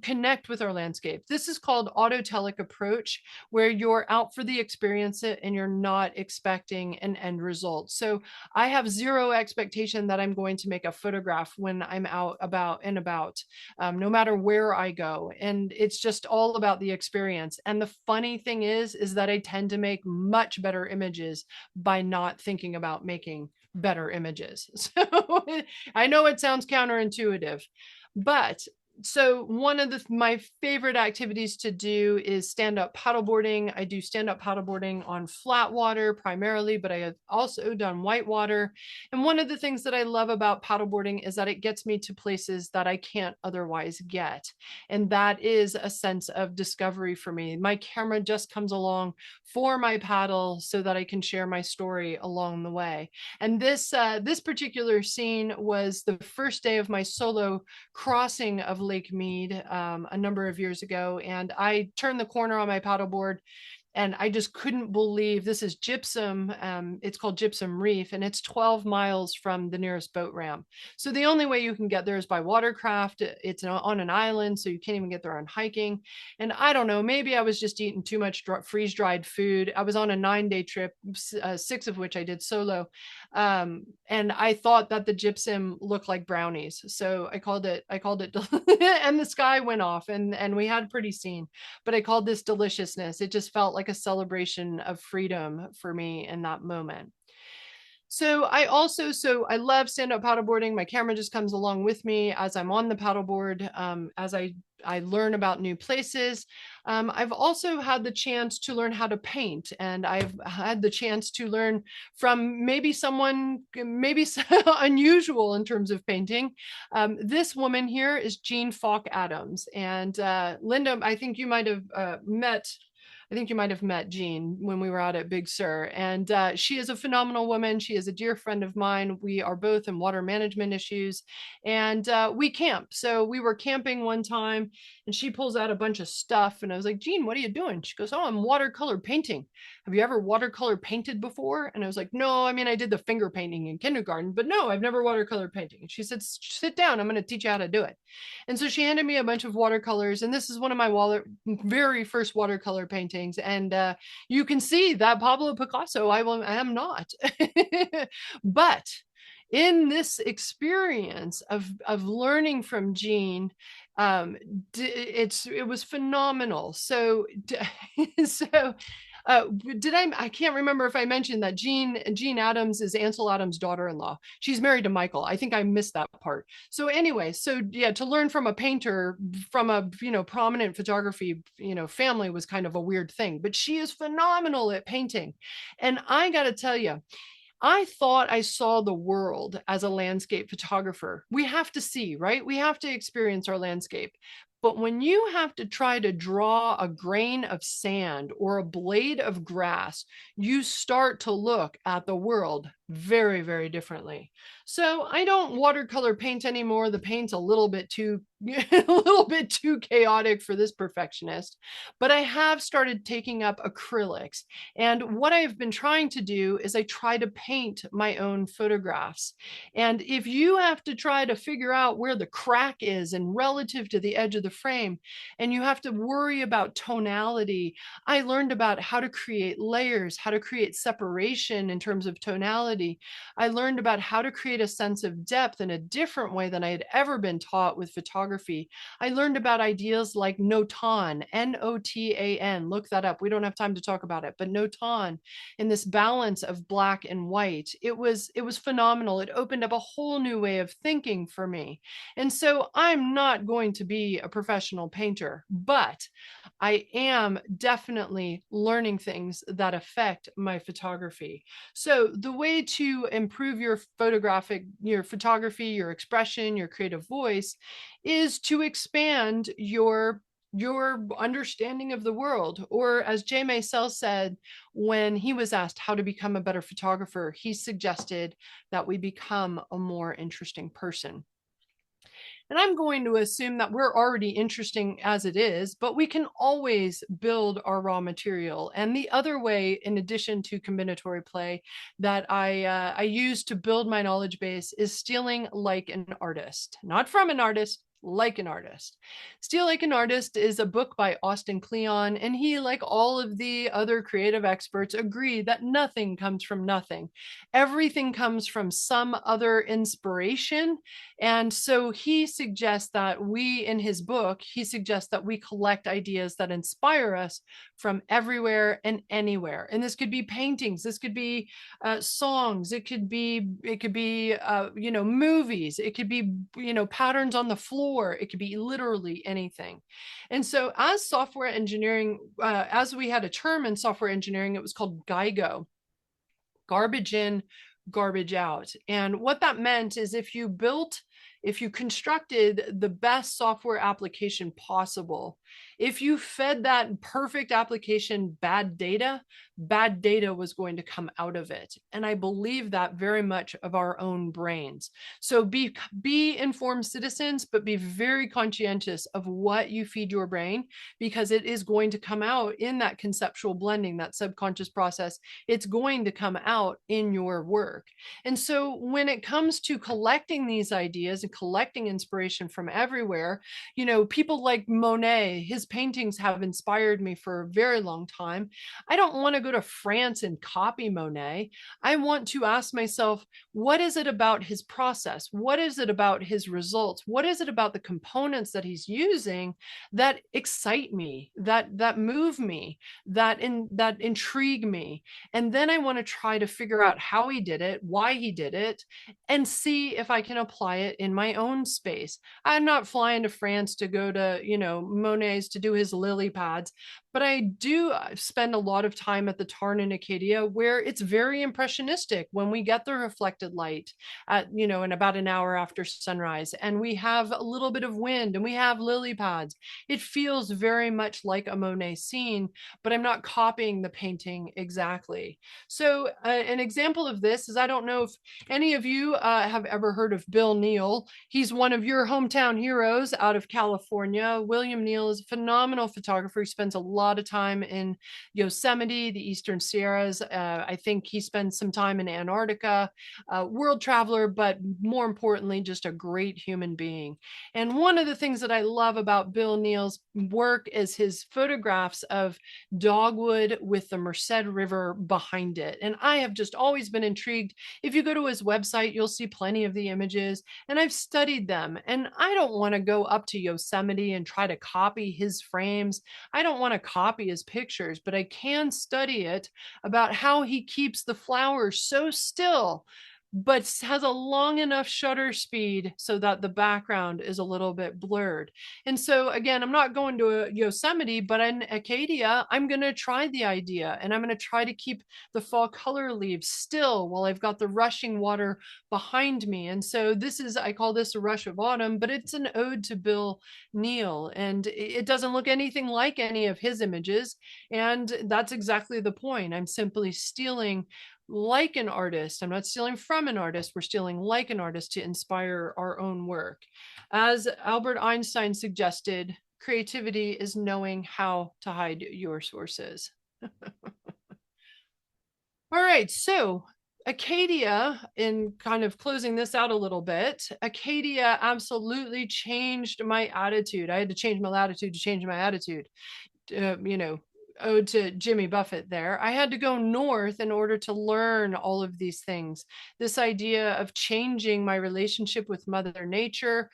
connect with our landscape. This is called autotelic approach, where you're out for the experience and you're not expecting an end result. So I have 0 expectation that I'm going to make a photograph when I'm out about, no matter where I go. And it's just all about the experience. And the funny thing is that I tend to make much better images by not thinking about making better images. So I know it sounds counterintuitive, but so one of my favorite activities to do is stand-up paddleboarding. I do stand-up paddleboarding on flat water primarily, but I have also done whitewater. And one of the things that I love about paddleboarding is that it gets me to places that I can't otherwise get. And that is a sense of discovery for me. My camera just comes along for my paddle so that I can share my story along the way. And this particular scene was the first day of my solo crossing of Lake Mead a number of years ago, and I turned the corner on my paddleboard and I just couldn't believe this is gypsum. It's called Gypsum Reef, and it's 12 miles from the nearest boat ramp. So the only way you can get there is by watercraft. It's on an island, so you can't even get there on hiking. And I don't know, maybe I was just eating too much freeze-dried food. I was on a 9-day trip, 6 of which I did solo. And I thought that the gypsum looked like brownies. So I called it, and the sky went off and we had a pretty scene, but I called this deliciousness. It just felt like a celebration of freedom for me in that moment. So I love stand-up paddleboarding. My camera just comes along with me as I'm on the paddleboard. As I I learn about new places. I've also had the chance to learn how to paint, and I've had the chance to learn from maybe someone maybe unusual in terms of painting. This woman here is Jean Falk Adams, and Linda, I think you might have met. I think you might have met Jean when we were out at Big Sur. And she is a phenomenal woman. She is a dear friend of mine. We are both in water management issues, and we camp. So we were camping one time, and she pulls out a bunch of stuff. And I was like, Jean, what are you doing? She goes, oh, I'm watercolor painting. Have you ever watercolor painted before? And I was like, no, I mean, I did the finger painting in kindergarten, but no, I've never watercolor painting. And she said, sit down. I'm going to teach you how to do it. And so she handed me a bunch of watercolors. And this is one of my very first watercolor paintings. And you can see that Pablo Picasso, I am not. But in this experience of learning from Jean, it was phenomenal. So I can't remember if I mentioned that Jean Adams is Ansel Adams' daughter-in-law. She's married to Michael. I think I missed that part. So anyway, so yeah, to learn from a painter from a prominent photography family was kind of a weird thing, but she is phenomenal at painting. And I got to tell you, I thought I saw the world as a landscape photographer. We have to see, right? We have to experience our landscape. But when you have to try to draw a grain of sand or a blade of grass, you start to look at the world very, very differently. So I don't watercolor paint anymore. The paint's a little bit too chaotic for this perfectionist, but I have started taking up acrylics. And what I've been trying to do is I try to paint my own photographs. And if you have to try to figure out where the crack is and relative to the edge of the frame, and you have to worry about tonality, I learned about how to create layers, how to create separation in terms of tonality. I learned about how to create a sense of depth in a different way than I had ever been taught with photography. I learned about ideas like notan, Notan. Look that up. We don't have time to talk about it, but notan, in this balance of black and white, it was phenomenal. It opened up a whole new way of thinking for me. And so I'm not going to be a professional painter, but I am definitely learning things that affect my photography. So the way to improve your photography, your expression, your creative voice is to expand your understanding of the world. Or as Jay Maysel said, when he was asked how to become a better photographer, he suggested that we become a more interesting person. And I'm going to assume that we're already interesting as it is, but we can always build our raw material. And the other way, in addition to combinatory play, that I use to build my knowledge base is stealing like an artist, not from an artist, like an artist. Steal Like an Artist is a book by Austin Kleon, and he, like all of the other creative experts, agree that nothing comes from nothing. Everything comes from some other inspiration. And so he suggests that in his book, he suggests that we collect ideas that inspire us from everywhere and anywhere. And this could be paintings, this could be songs, it could be movies, it could be patterns on the floor, it could be literally anything. And so as software engineering, as we had a term in software engineering, it was called GIGO, garbage in, garbage out. And what that meant is if you constructed the best software application possible, if you fed that perfect application bad data was going to come out of it. And I believe that very much of our own brains. So be informed citizens, but be very conscientious of what you feed your brain, because it is going to come out in that conceptual blending, that subconscious process. It's going to come out in your work. And so when it comes to collecting these ideas and collecting inspiration from everywhere, people like Monet, his paintings have inspired me for a very long time. I don't want to go to France and copy Monet. I want to ask myself, what is it about his process? What is it about his results? What is it about the components that he's using that excite me, that move me, that intrigue me? And then I want to try to figure out how he did it, why he did it, and see if I can apply it in my own space. I'm not flying to France to go to, Monet's to do his lily pads, but I do spend a lot of time at the Tarn in Acadia, where it's very impressionistic when we get the reflected light at, in about an hour after sunrise, and we have a little bit of wind and we have lily pads. It feels very much like a Monet scene, but I'm not copying the painting exactly. So an example of this is, I don't know if any of you have ever heard of Bill Neal. He's one of your hometown heroes out of California. William Neal is a phenomenal photographer. He spends a lot of time in Yosemite, the Eastern Sierras. I think he spends some time in Antarctica. World traveler, but more importantly, just a great human being. And one of the things that I love about Bill Neal's work is his photographs of dogwood with the Merced River behind it. And I have just always been intrigued. If you go to his website, you'll see plenty of the images, and I've studied them. And I don't want to go up to Yosemite and try to copy his frames. I don't want to copy his pictures, but I can study it about how he keeps the flowers so still, but has a long enough shutter speed so that the background is a little bit blurred. And so again, I'm not going to Yosemite, but in Acadia, I'm going to try the idea, and I'm going to try to keep the fall color leaves still while I've got the rushing water behind me. And so I call this a rush of autumn, but it's an ode to Bill Neal, and it doesn't look anything like any of his images. And that's exactly the point. I'm simply stealing like an artist. I'm not stealing from an artist. We're stealing like an artist to inspire our own work. As Albert Einstein suggested, creativity is knowing how to hide your sources. All right, so Acadia, in kind of closing this out a little bit, Acadia absolutely changed my attitude. I had to change my latitude to change my attitude. Ode to Jimmy Buffett there. I had to go north in order to learn all of these things. This idea of changing my relationship with Mother Nature,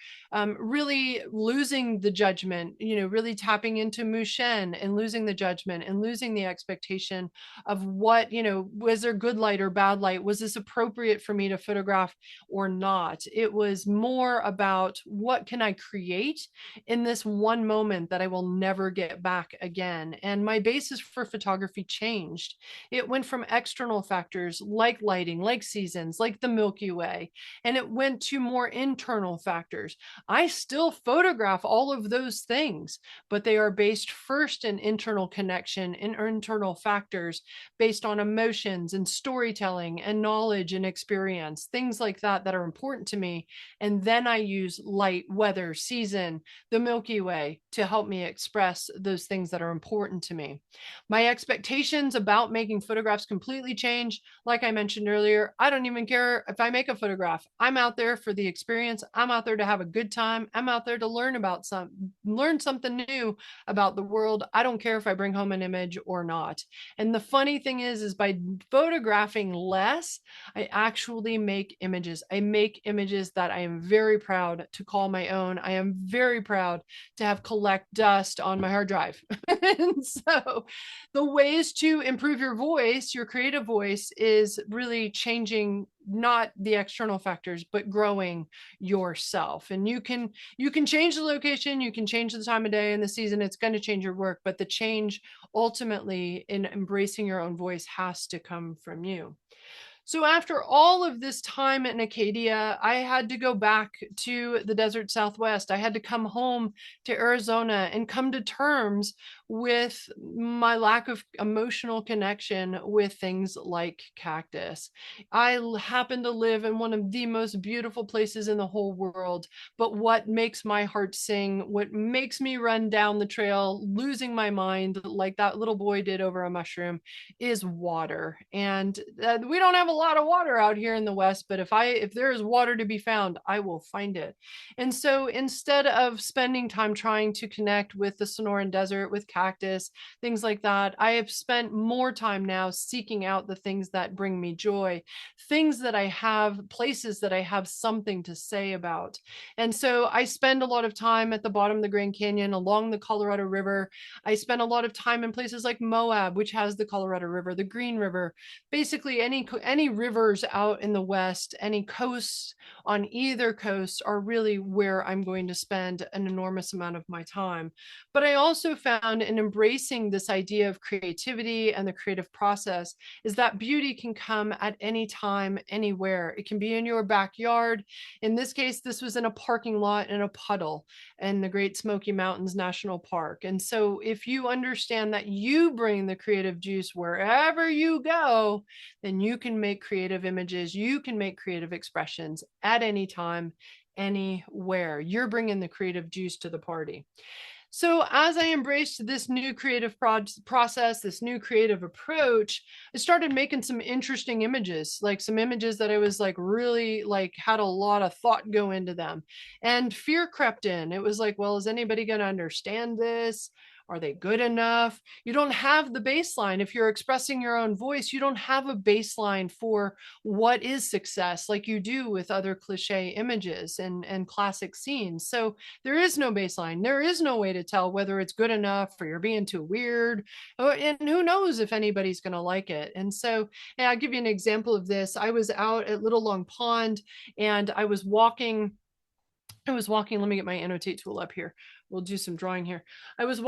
really losing the judgment, really tapping into Mushen and losing the judgment and losing the expectation of what, was there good light or bad light? Was this appropriate for me to photograph or not? It was more about what can I create in this one moment that I will never get back again. And my basis for photography changed. It went from external factors like lighting, like seasons, like the Milky Way, and it went to more internal factors. I still photograph all of those things, but they are based first in internal connection, in internal factors based on emotions and storytelling and knowledge and experience, things like that that are important to me. And then I use light, weather, season, the Milky Way to help me express those things that are important to me. My expectations about making photographs completely change. Like I mentioned earlier, I don't even care if I make a photograph. I'm out there for the experience. I'm out there to have a good time. I'm out there to learn something new about the world. I don't care if I bring home an image or not. And the funny thing is by photographing less, I actually make images. I make images that I am very proud to call my own. I am very proud to have collect dust on my hard drive. And so the ways to improve your voice, your creative voice, is really changing not the external factors, but growing yourself. And you can change the location, you can change the time of day and the season. It's going to change your work, but the change ultimately in embracing your own voice has to come from you. So after all of this time in Acadia, I had to go back to the desert Southwest. I had to come home to Arizona and come to terms with my lack of emotional connection with things like cactus. I happen to live in one of the most beautiful places in the whole world, but what makes my heart sing, what makes me run down the trail, losing my mind like that little boy did over a mushroom, is water. And we don't have a lot of water out here in the West, but if there is water to be found, I will find it. And so instead of spending time trying to connect with the Sonoran Desert, with cactus, things like that. I have spent more time now seeking out the things that bring me joy, things that I have, places that I have something to say about. And so I spend a lot of time at the bottom of the Grand Canyon, along the Colorado River. I spend a lot of time in places like Moab, which has the Colorado River, the Green River, basically any rivers out in the West, any coasts on either coast are really where I'm going to spend an enormous amount of my time. But I also found in embracing this idea of creativity and the creative process is that beauty can come at any time, anywhere. It can be in your backyard. In this case, this was in a parking lot in a puddle in the Great Smoky Mountains National Park. And so if you understand that you bring the creative juice wherever you go, then you can make creative images, you can make creative expressions at any time, anywhere. You're bringing the creative juice to the party. So as I embraced this new creative process, this new creative approach, I started making some interesting images, like some images that I was like really like had a lot of thought go into them. And fear crept in. It was like, well, is anybody going to understand this? Are they good enough? You don't have the baseline. If you're expressing your own voice, you don't have a baseline for what is success like you do with other cliche images and classic scenes. So there is no baseline. There is no way to tell whether it's good enough or you're being too weird. And who knows if anybody's going to like it. And so I'll give you an example of this. I was out at Little Long Pond and I was walking, let me get my annotate tool up here. We'll do some drawing here. I was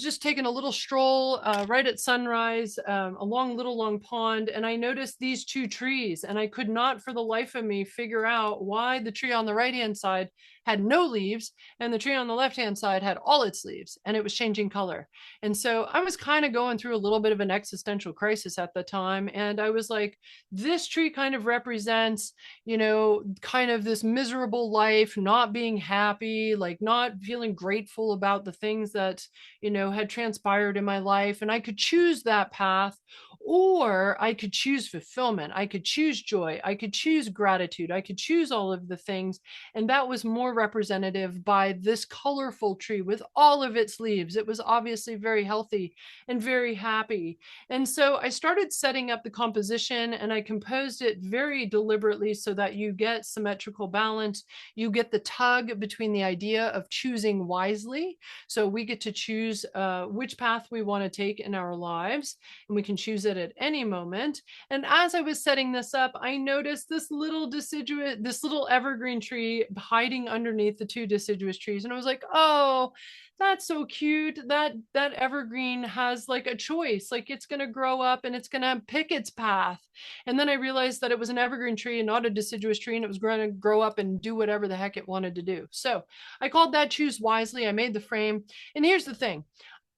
just taking a little stroll right at sunrise along Little Long Pond, and I noticed these two trees, and I could not for the life of me figure out why the tree on the right-hand side had no leaves and the tree on the left-hand side had all its leaves, and it was changing color. And so I was kind of going through a little bit of an existential crisis at the time, and I was like, this tree kind of represents, kind of this miserable life, not being happy, like not feeling grateful about the things that, had transpired in my life. And I could choose that path, or I could choose fulfillment. I could choose joy. I could choose gratitude. I could choose all of the things. And that was more representative by this colorful tree with all of its leaves. It was obviously very healthy and very happy. And so I started setting up the composition, and I composed it very deliberately so that you get symmetrical balance. You get the tug between the idea of choosing wisely. So we get to choose which path we want to take in our lives, and we can choose it at any moment. And as I was setting this up, I noticed this little evergreen tree hiding underneath the two deciduous trees. And I was like, oh, that's so cute. That evergreen has like a choice, like it's going to grow up and it's going to pick its path. And then I realized that it was an evergreen tree and not a deciduous tree, and it was going to grow up and do whatever the heck it wanted to do. So I called that Choose Wisely. I made the frame. And here's the thing.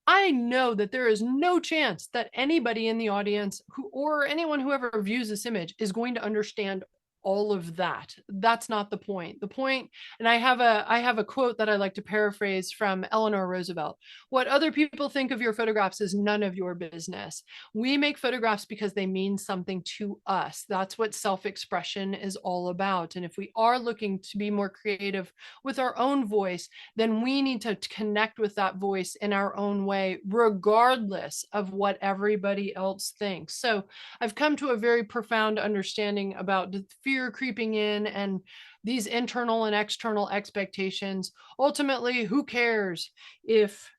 I know that there is no chance that anybody in the audience or anyone who ever views this image is going to understand all of that. That's not the point. The point, and I have a quote that I like to paraphrase from Eleanor Roosevelt. What other people think of your photographs is none of your business. We make photographs because they mean something to us. That's what self-expression is all about. And if we are looking to be more creative with our own voice, then we need to connect with that voice in our own way, regardless of what everybody else thinks. So I've come to a very profound understanding about the fear creeping in and these internal and external expectations. Ultimately, who cares if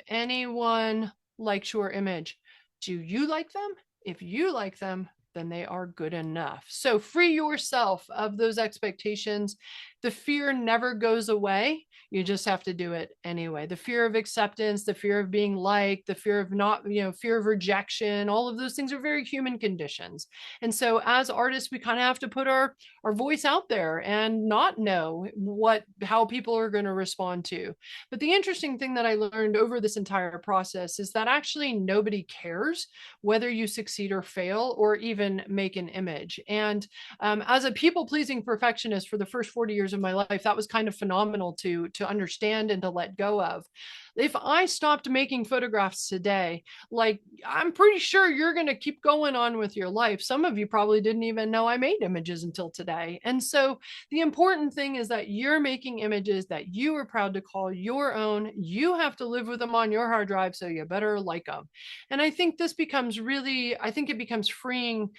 anyone likes your image? Do you like them? If you like them, then they are good enough. So free yourself of those expectations. The fear never goes away. You just have to do it anyway. The fear of acceptance, the fear of being liked, the fear of fear of rejection, all of those things are very human conditions. And so as artists, we kind of have to put our voice out there and not know how people are going to respond to. But the interesting thing that I learned over this entire process is that actually nobody cares whether you succeed or fail or even make an image. And as a people-pleasing perfectionist for the first 40 years of my life, that was kind of phenomenal to understand and to let go of. If I stopped making photographs today, like, I'm pretty sure you're going to keep going on with your life. Some of you probably didn't even know I made images until today. And so the important thing is that you're making images that you are proud to call your own. You have to live with them on your hard drive, so you better like them. And I think this becomes really, I think it becomes freeing.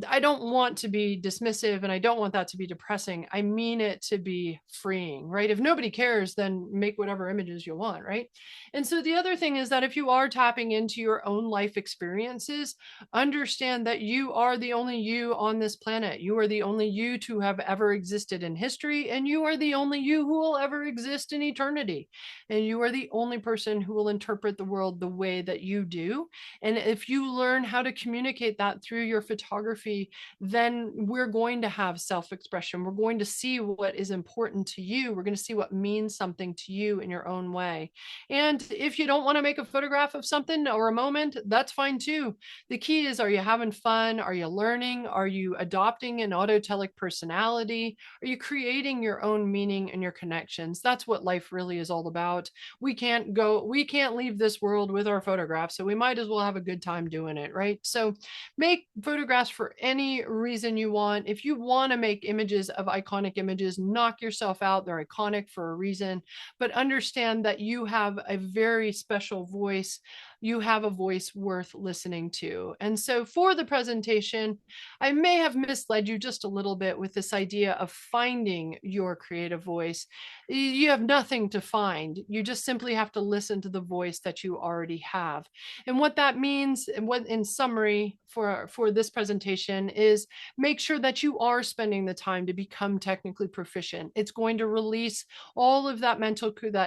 I don't want to be dismissive, and I don't want that to be depressing. I mean it to be freeing, right? If nobody cares, then make whatever images you want, right? And so the other thing is that if you are tapping into your own life experiences, understand that you are the only you on this planet. You are the only you to have ever existed in history, and you are the only you who will ever exist in eternity. And you are the only person who will interpret the world the way that you do. And if you learn how to communicate that through your photography, then we're going to have self-expression. We're going to see what is important to you. We're going to see what means something to you in your own way. And if you don't want to make a photograph of something or a moment, that's fine too. The key is, are you having fun? Are you learning? Are you adopting an autotelic personality? Are you creating your own meaning and your connections? That's what life really is all about. We can't leave this world with our photographs, so we might as well have a good time doing it, right? So make photographs for any reason you want. If you want to make images of iconic images, knock yourself out. They're iconic for a reason, but understand that you have a very special voice. You have a voice worth listening to. And so for the presentation, I may have misled you just a little bit with this idea of finding your creative voice. You have nothing to find. You just simply have to listen to the voice that you already have. And what that means, and what in summary for this presentation, is make sure that you are spending the time to become technically proficient. It's going to release all of that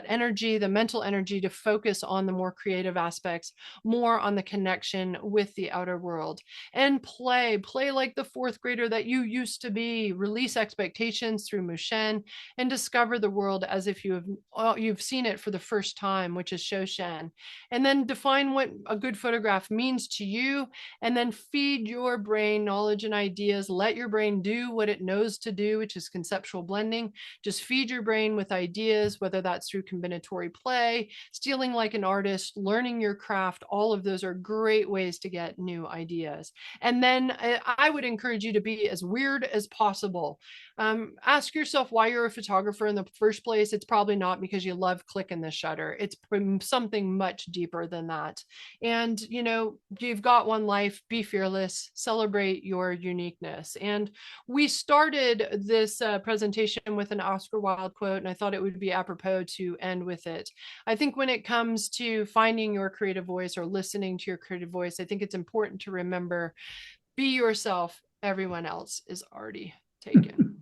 energy, the mental energy, to focus on the more creative aspects, more on the connection with the outer world. And play like the fourth grader that you used to be. Release expectations through Mushen and discover the world as if you've seen it for the first time, which is Shoshen. And then define what a good photograph means to you, and then feed your brain knowledge and ideas. Let your brain do what it knows to do, which is conceptual blending. Just feed your brain with ideas, whether that's through combinatory play, stealing like an artist, learning your craft. All of those are great ways to get new ideas. And then I would encourage you to be as weird as possible. Ask yourself why you're a photographer in the first place. It's probably not because you love clicking the shutter. It's something much deeper than that. And, you know, you've got one life. Be fearless, celebrate your uniqueness. And we started this presentation with an Oscar Wilde quote, and I thought it would be apropos to end with it. I think when it comes to finding your creative voice or listening to your creative voice, I think it's important to remember, be yourself. Everyone else is already taken.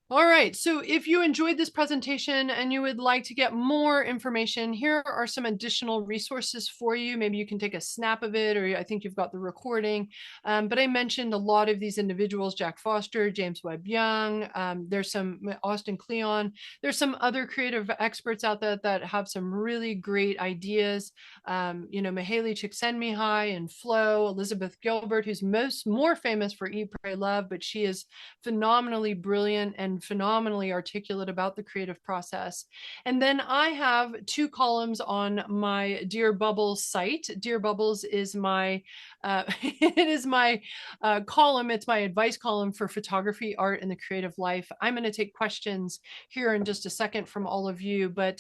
All right, so if you enjoyed this presentation and you would like to get more information, here are some additional resources for you. Maybe you can take a snap of it, or I think you've got the recording. But I mentioned a lot of these individuals: Jack Foster, James Webb Young, there's some Austin Kleon. There's some other creative experts out there that have some really great ideas. You know, Mihaly Csikszentmihalyi and Flo, Elizabeth Gilbert, who's more famous for Eat, Pray, Love, but she is phenomenally brilliant and phenomenally articulate about the creative process. And then I have 2 columns on my Dear Bubbles site. Dear Bubbles is my it is my column. It's my advice column for photography, art, and the creative life. I'm going to take questions here in just a second from all of you, but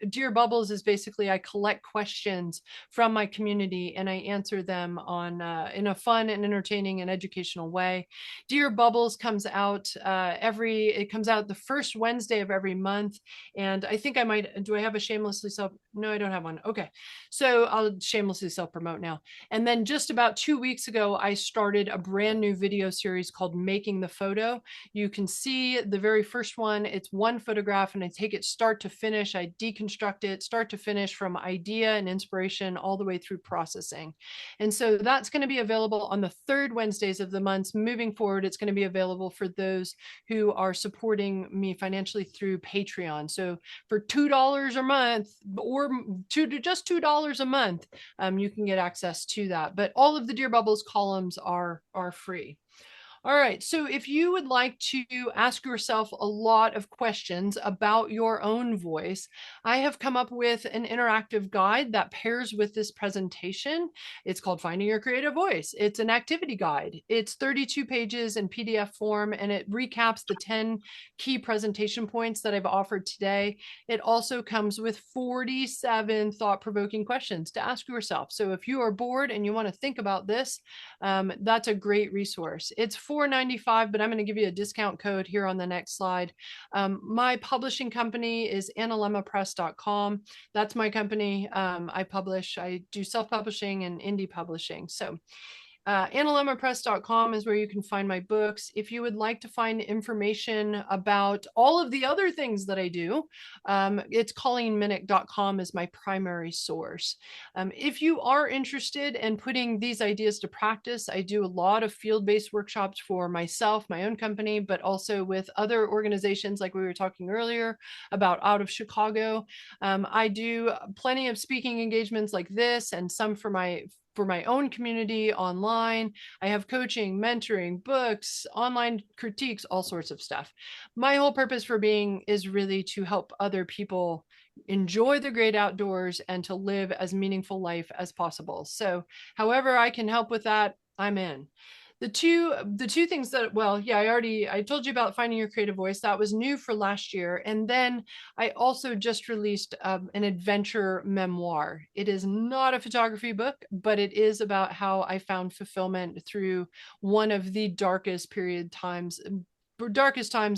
Dear Bubbles is basically, I collect questions from my community and I answer them on in a fun and entertaining and educational way. Dear Bubbles comes out it comes out the first Wednesday of every month. And I think do I have a shamelessly self? No, I don't have one. Okay. So I'll shamelessly self-promote now. And then just about 2 weeks ago, I started a brand new video series called Making the Photo. You can see the very first one. It's one photograph and I take it start to finish. I deconstruct it start to finish, from idea and inspiration all the way through processing. And so that's going to be available on the 3rd Wednesdays of the month. Moving forward, it's going to be available for those who are supporting me financially through Patreon. So for $2 a month, or just $2 a month, you can get access to that. But all of the Dear Bubbles columns are free. All right, so if you would like to ask yourself a lot of questions about your own voice, I have come up with an interactive guide that pairs with this presentation. It's called Finding Your Creative Voice. It's an activity guide. It's 32 pages in PDF form, and it recaps the 10 key presentation points that I've offered today. It also comes with 47 thought-provoking questions to ask yourself. So if you are bored and you want to think about this, that's a great resource. It's $4.95, but I'm going to give you a discount code here on the next slide. My publishing company is analemmapress.com. That's my company. I do self-publishing and indie publishing. So analemmapress.com is where you can find my books. If you would like to find information about all of the other things that I do, it's ColleenMiniuk.com is my primary source. If you are interested in putting these ideas to practice, I do a lot of field-based workshops for myself, my own company, but also with other organizations like we were talking earlier about out of Chicago. I do plenty of speaking engagements like this and some for my own community online. I have coaching, mentoring, books, online critiques, all sorts of stuff. My whole purpose for being is really to help other people enjoy the great outdoors and to live as meaningful life as possible. So however I can help with that, I'm in. The two things that, well, yeah, I told you about Finding Your Creative Voice. That was new for last year. And then I also just released an adventure memoir. It is not a photography book, but it is about how I found fulfillment through one of the darkest times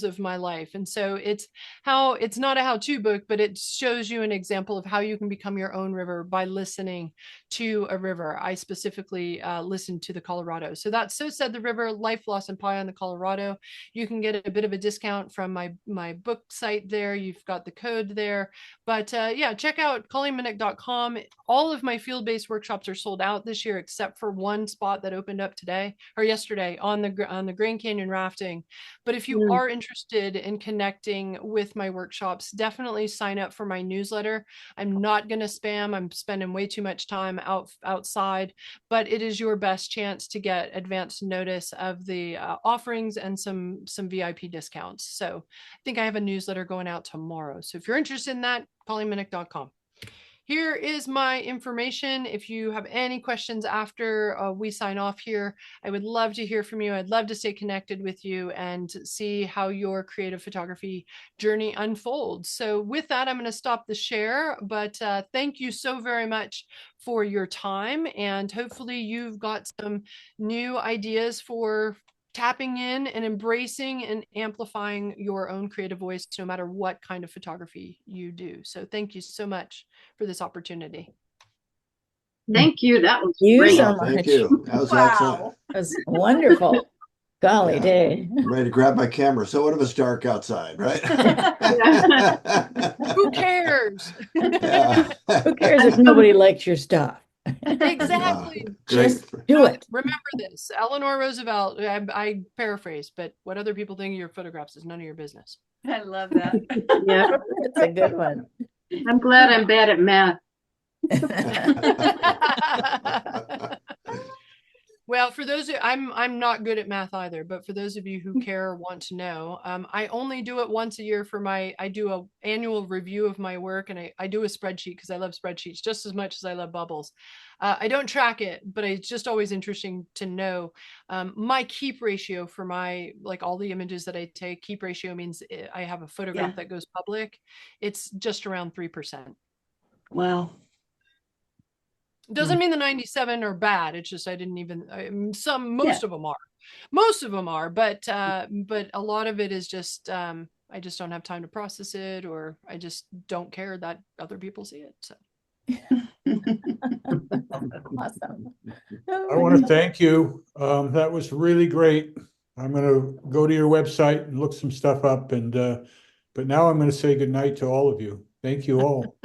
of my life. And so it's not a how-to book, but it shows you an example of how you can become your own river by listening to a river. I specifically listened to the Colorado. So that's So Said the River, Life, Loss, and Pie on the Colorado. You can get a bit of a discount from my book site there. You've got the code there. But yeah, check out ColleenMiniuk.com. All of my field-based workshops are sold out this year, except for one spot that opened up today or yesterday on the Grand Canyon rafting. But if you are interested in connecting with my workshops, definitely sign up for my newsletter. I'm not going to spam. I'm spending way too much time outside, but it is your best chance to get advance notice of the offerings and some VIP discounts. So I think I have a newsletter going out tomorrow. So if you're interested in that, ColleenMiniuk.com. Here is my information. If you have any questions after we sign off here, I would love to hear from you. I'd love to stay connected with you and see how your creative photography journey unfolds. So with that, I'm going to stop the share, but thank you so very much for your time. And hopefully you've got some new ideas for tapping in and embracing and amplifying your own creative voice, no matter what kind of photography you do. So thank you so much for this opportunity. Thank you. That was You great. so Thank much. you. That was excellent. Wow. That was wonderful. Golly Yeah. day. I'm ready to grab my camera. So what if it's dark outside, right? Who cares? Yeah. Who cares if nobody likes your stuff? Exactly. Just Great. do it. Remember this, Eleanor Roosevelt, I paraphrase, but what other people think of your photographs is none of your business. I love that. Yeah. That's a good one. I'm glad I'm bad at math. Well, for those I'm not good at math either, but for those of you who care or want to know, I only do it once a year I do an annual review of my work, and I do a spreadsheet because I love spreadsheets just as much as I love bubbles. I don't track it, but it's just always interesting to know. My keep ratio for all the images that I take, keep ratio means I have a photograph that goes public. It's just around 3%. Wow. Doesn't mean the 97 are bad. It's just I didn't even most of them are, but a lot of it is just I just don't have time to process it, or I just don't care that other people see it. So Awesome. I want to thank you. That was really great. I'm going to go to your website and look some stuff up, and but now I'm going to say goodnight to all of you. Thank you all.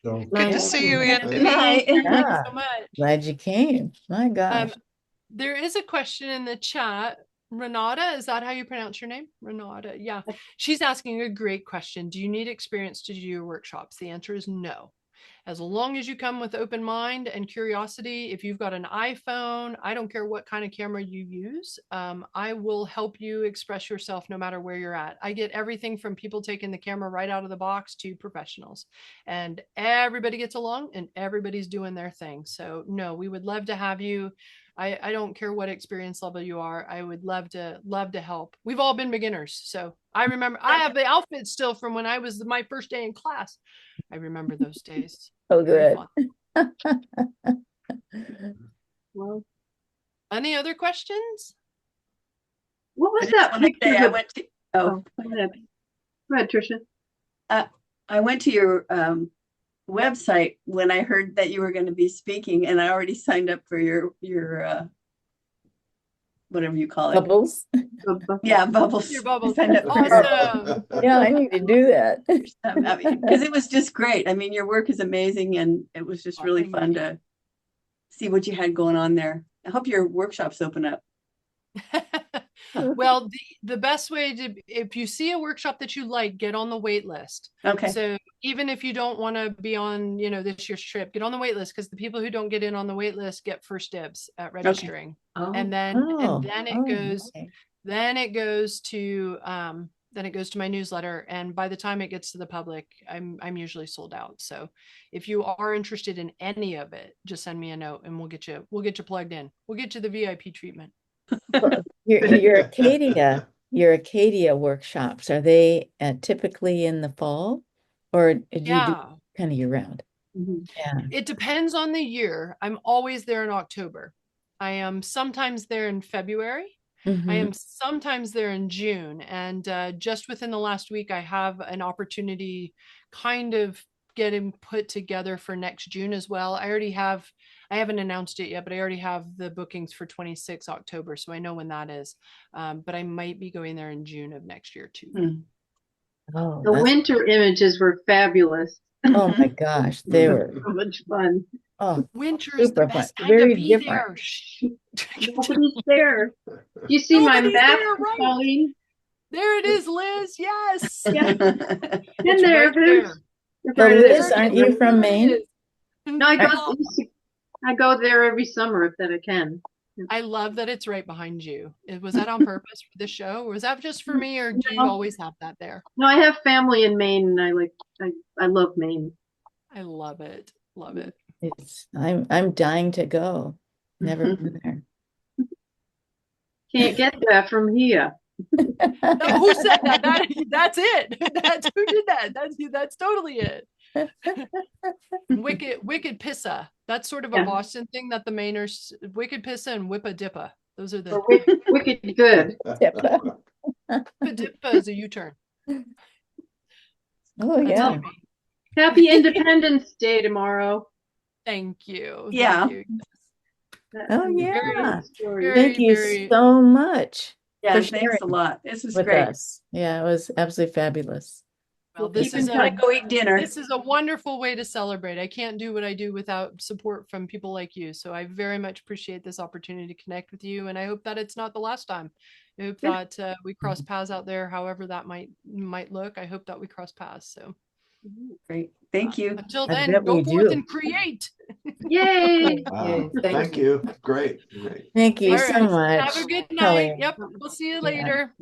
So good to see you, Anthony. Night. Thank Yeah. you so much. Glad you came. My gosh. There is a question in the chat. Renata, is that how you pronounce your name? Renata, yeah. She's asking a great question. Do you need experience to do your workshops? The answer is no. As long as you come with open mind and curiosity, if you've got an iPhone, I don't care what kind of camera you use, I will help you express yourself no matter where you're at. I get everything from people taking the camera right out of the box to professionals, and everybody gets along and everybody's doing their thing. So no, we would love to have you. I don't care what experience level you are. I would love to help. We've all been beginners. So I remember I have the outfit still from when I was my first day in class. I remember those days. Oh, Very good. fun. Well, Any other questions? what was I that just wanna say picture? I went to, Oh, go ahead. Go ahead, Tricia. I went to your website when I heard that you were going to be speaking, and I already signed up for your whatever you call it. Bubbles. Yeah, Bubbles. Your bubbles. I signed up for your Awesome. Yeah, I need to do that. because it was just great. I mean, your work is amazing, and it was just Oh, really thank fun you. to see what you had going on there. I hope your workshops open up. Well, the best way to, if you see a workshop that you like, get on the wait list. Okay. So even if you don't want to be on, this year's trip, get on the wait list, because the people who don't get in on the wait list get first dibs at registering. Oh, And then it goes, okay. then it goes to my newsletter, and by the time it gets to the public, I'm usually sold out. So if you are interested in any of it, just send me a note and we'll get you plugged in. We'll get you the VIP treatment. Your Acadia workshops, are they typically in the fall, or do you do Yeah. kind of year round? Mhm. Yeah. It depends on the year. I'm always there in October. I am sometimes there in February. I Mhm. am sometimes there in June. And just within the last week, I have an opportunity kind of getting put together for next June as well. I haven't announced it yet, but I already have the bookings for 26 October. So I know when that is. But I might be going there in June of next year too. Hmm. Oh, the that's- winter images were fabulous. oh my gosh, they were So much fun. Winter is the super fun. best time Very to be different. there. Shh. Nobody's there. Do you see my Nobody's map, there, right? Colleen? There it is, Liz. Yes. Yeah. It's In there, right Bruce. there. It's So right there. Liz, aren't you from Maine? No, I go there every summer that I can. I love that it's right behind you. Was that on purpose for the show? Or was that just for me, or do you No. always have that there? No, I have family in Maine, and I love Maine. I love it. Love it. I'm dying to go. Never been there. Can't get that from here. No, who said that? That's it. That's who did that. That's totally it. Wicked Pissa. That's sort of a Yeah. Boston thing that the Mainers, Wicked Pissa and Whippa Dippa. Those are the Or wicked good. Whippa Dippa is a U-turn. Oh That's yeah. me. Happy Independence Day tomorrow. Thank you. Yeah. Thank you. Oh Very yeah. good story. Thank you very- so much Yeah, for thanks a sharing lot. This was with great. us. Yeah, it was absolutely fabulous. Well, Keep this in is touch. Go eat dinner. This is a wonderful way to celebrate. I can't do what I do without support from people like you. So I very much appreciate this opportunity to connect with you. And I hope that it's not the last time. I hope Yeah. that we cross paths out there, however that might look. I hope that we cross paths. So Great. Thank you. until I then, bet go we forth do. and create. Yay! Wow. Thank Thank you. Great. Great. Thank you All so right. much. Have a good night. Colleen. Yep. We'll see you Yeah. later.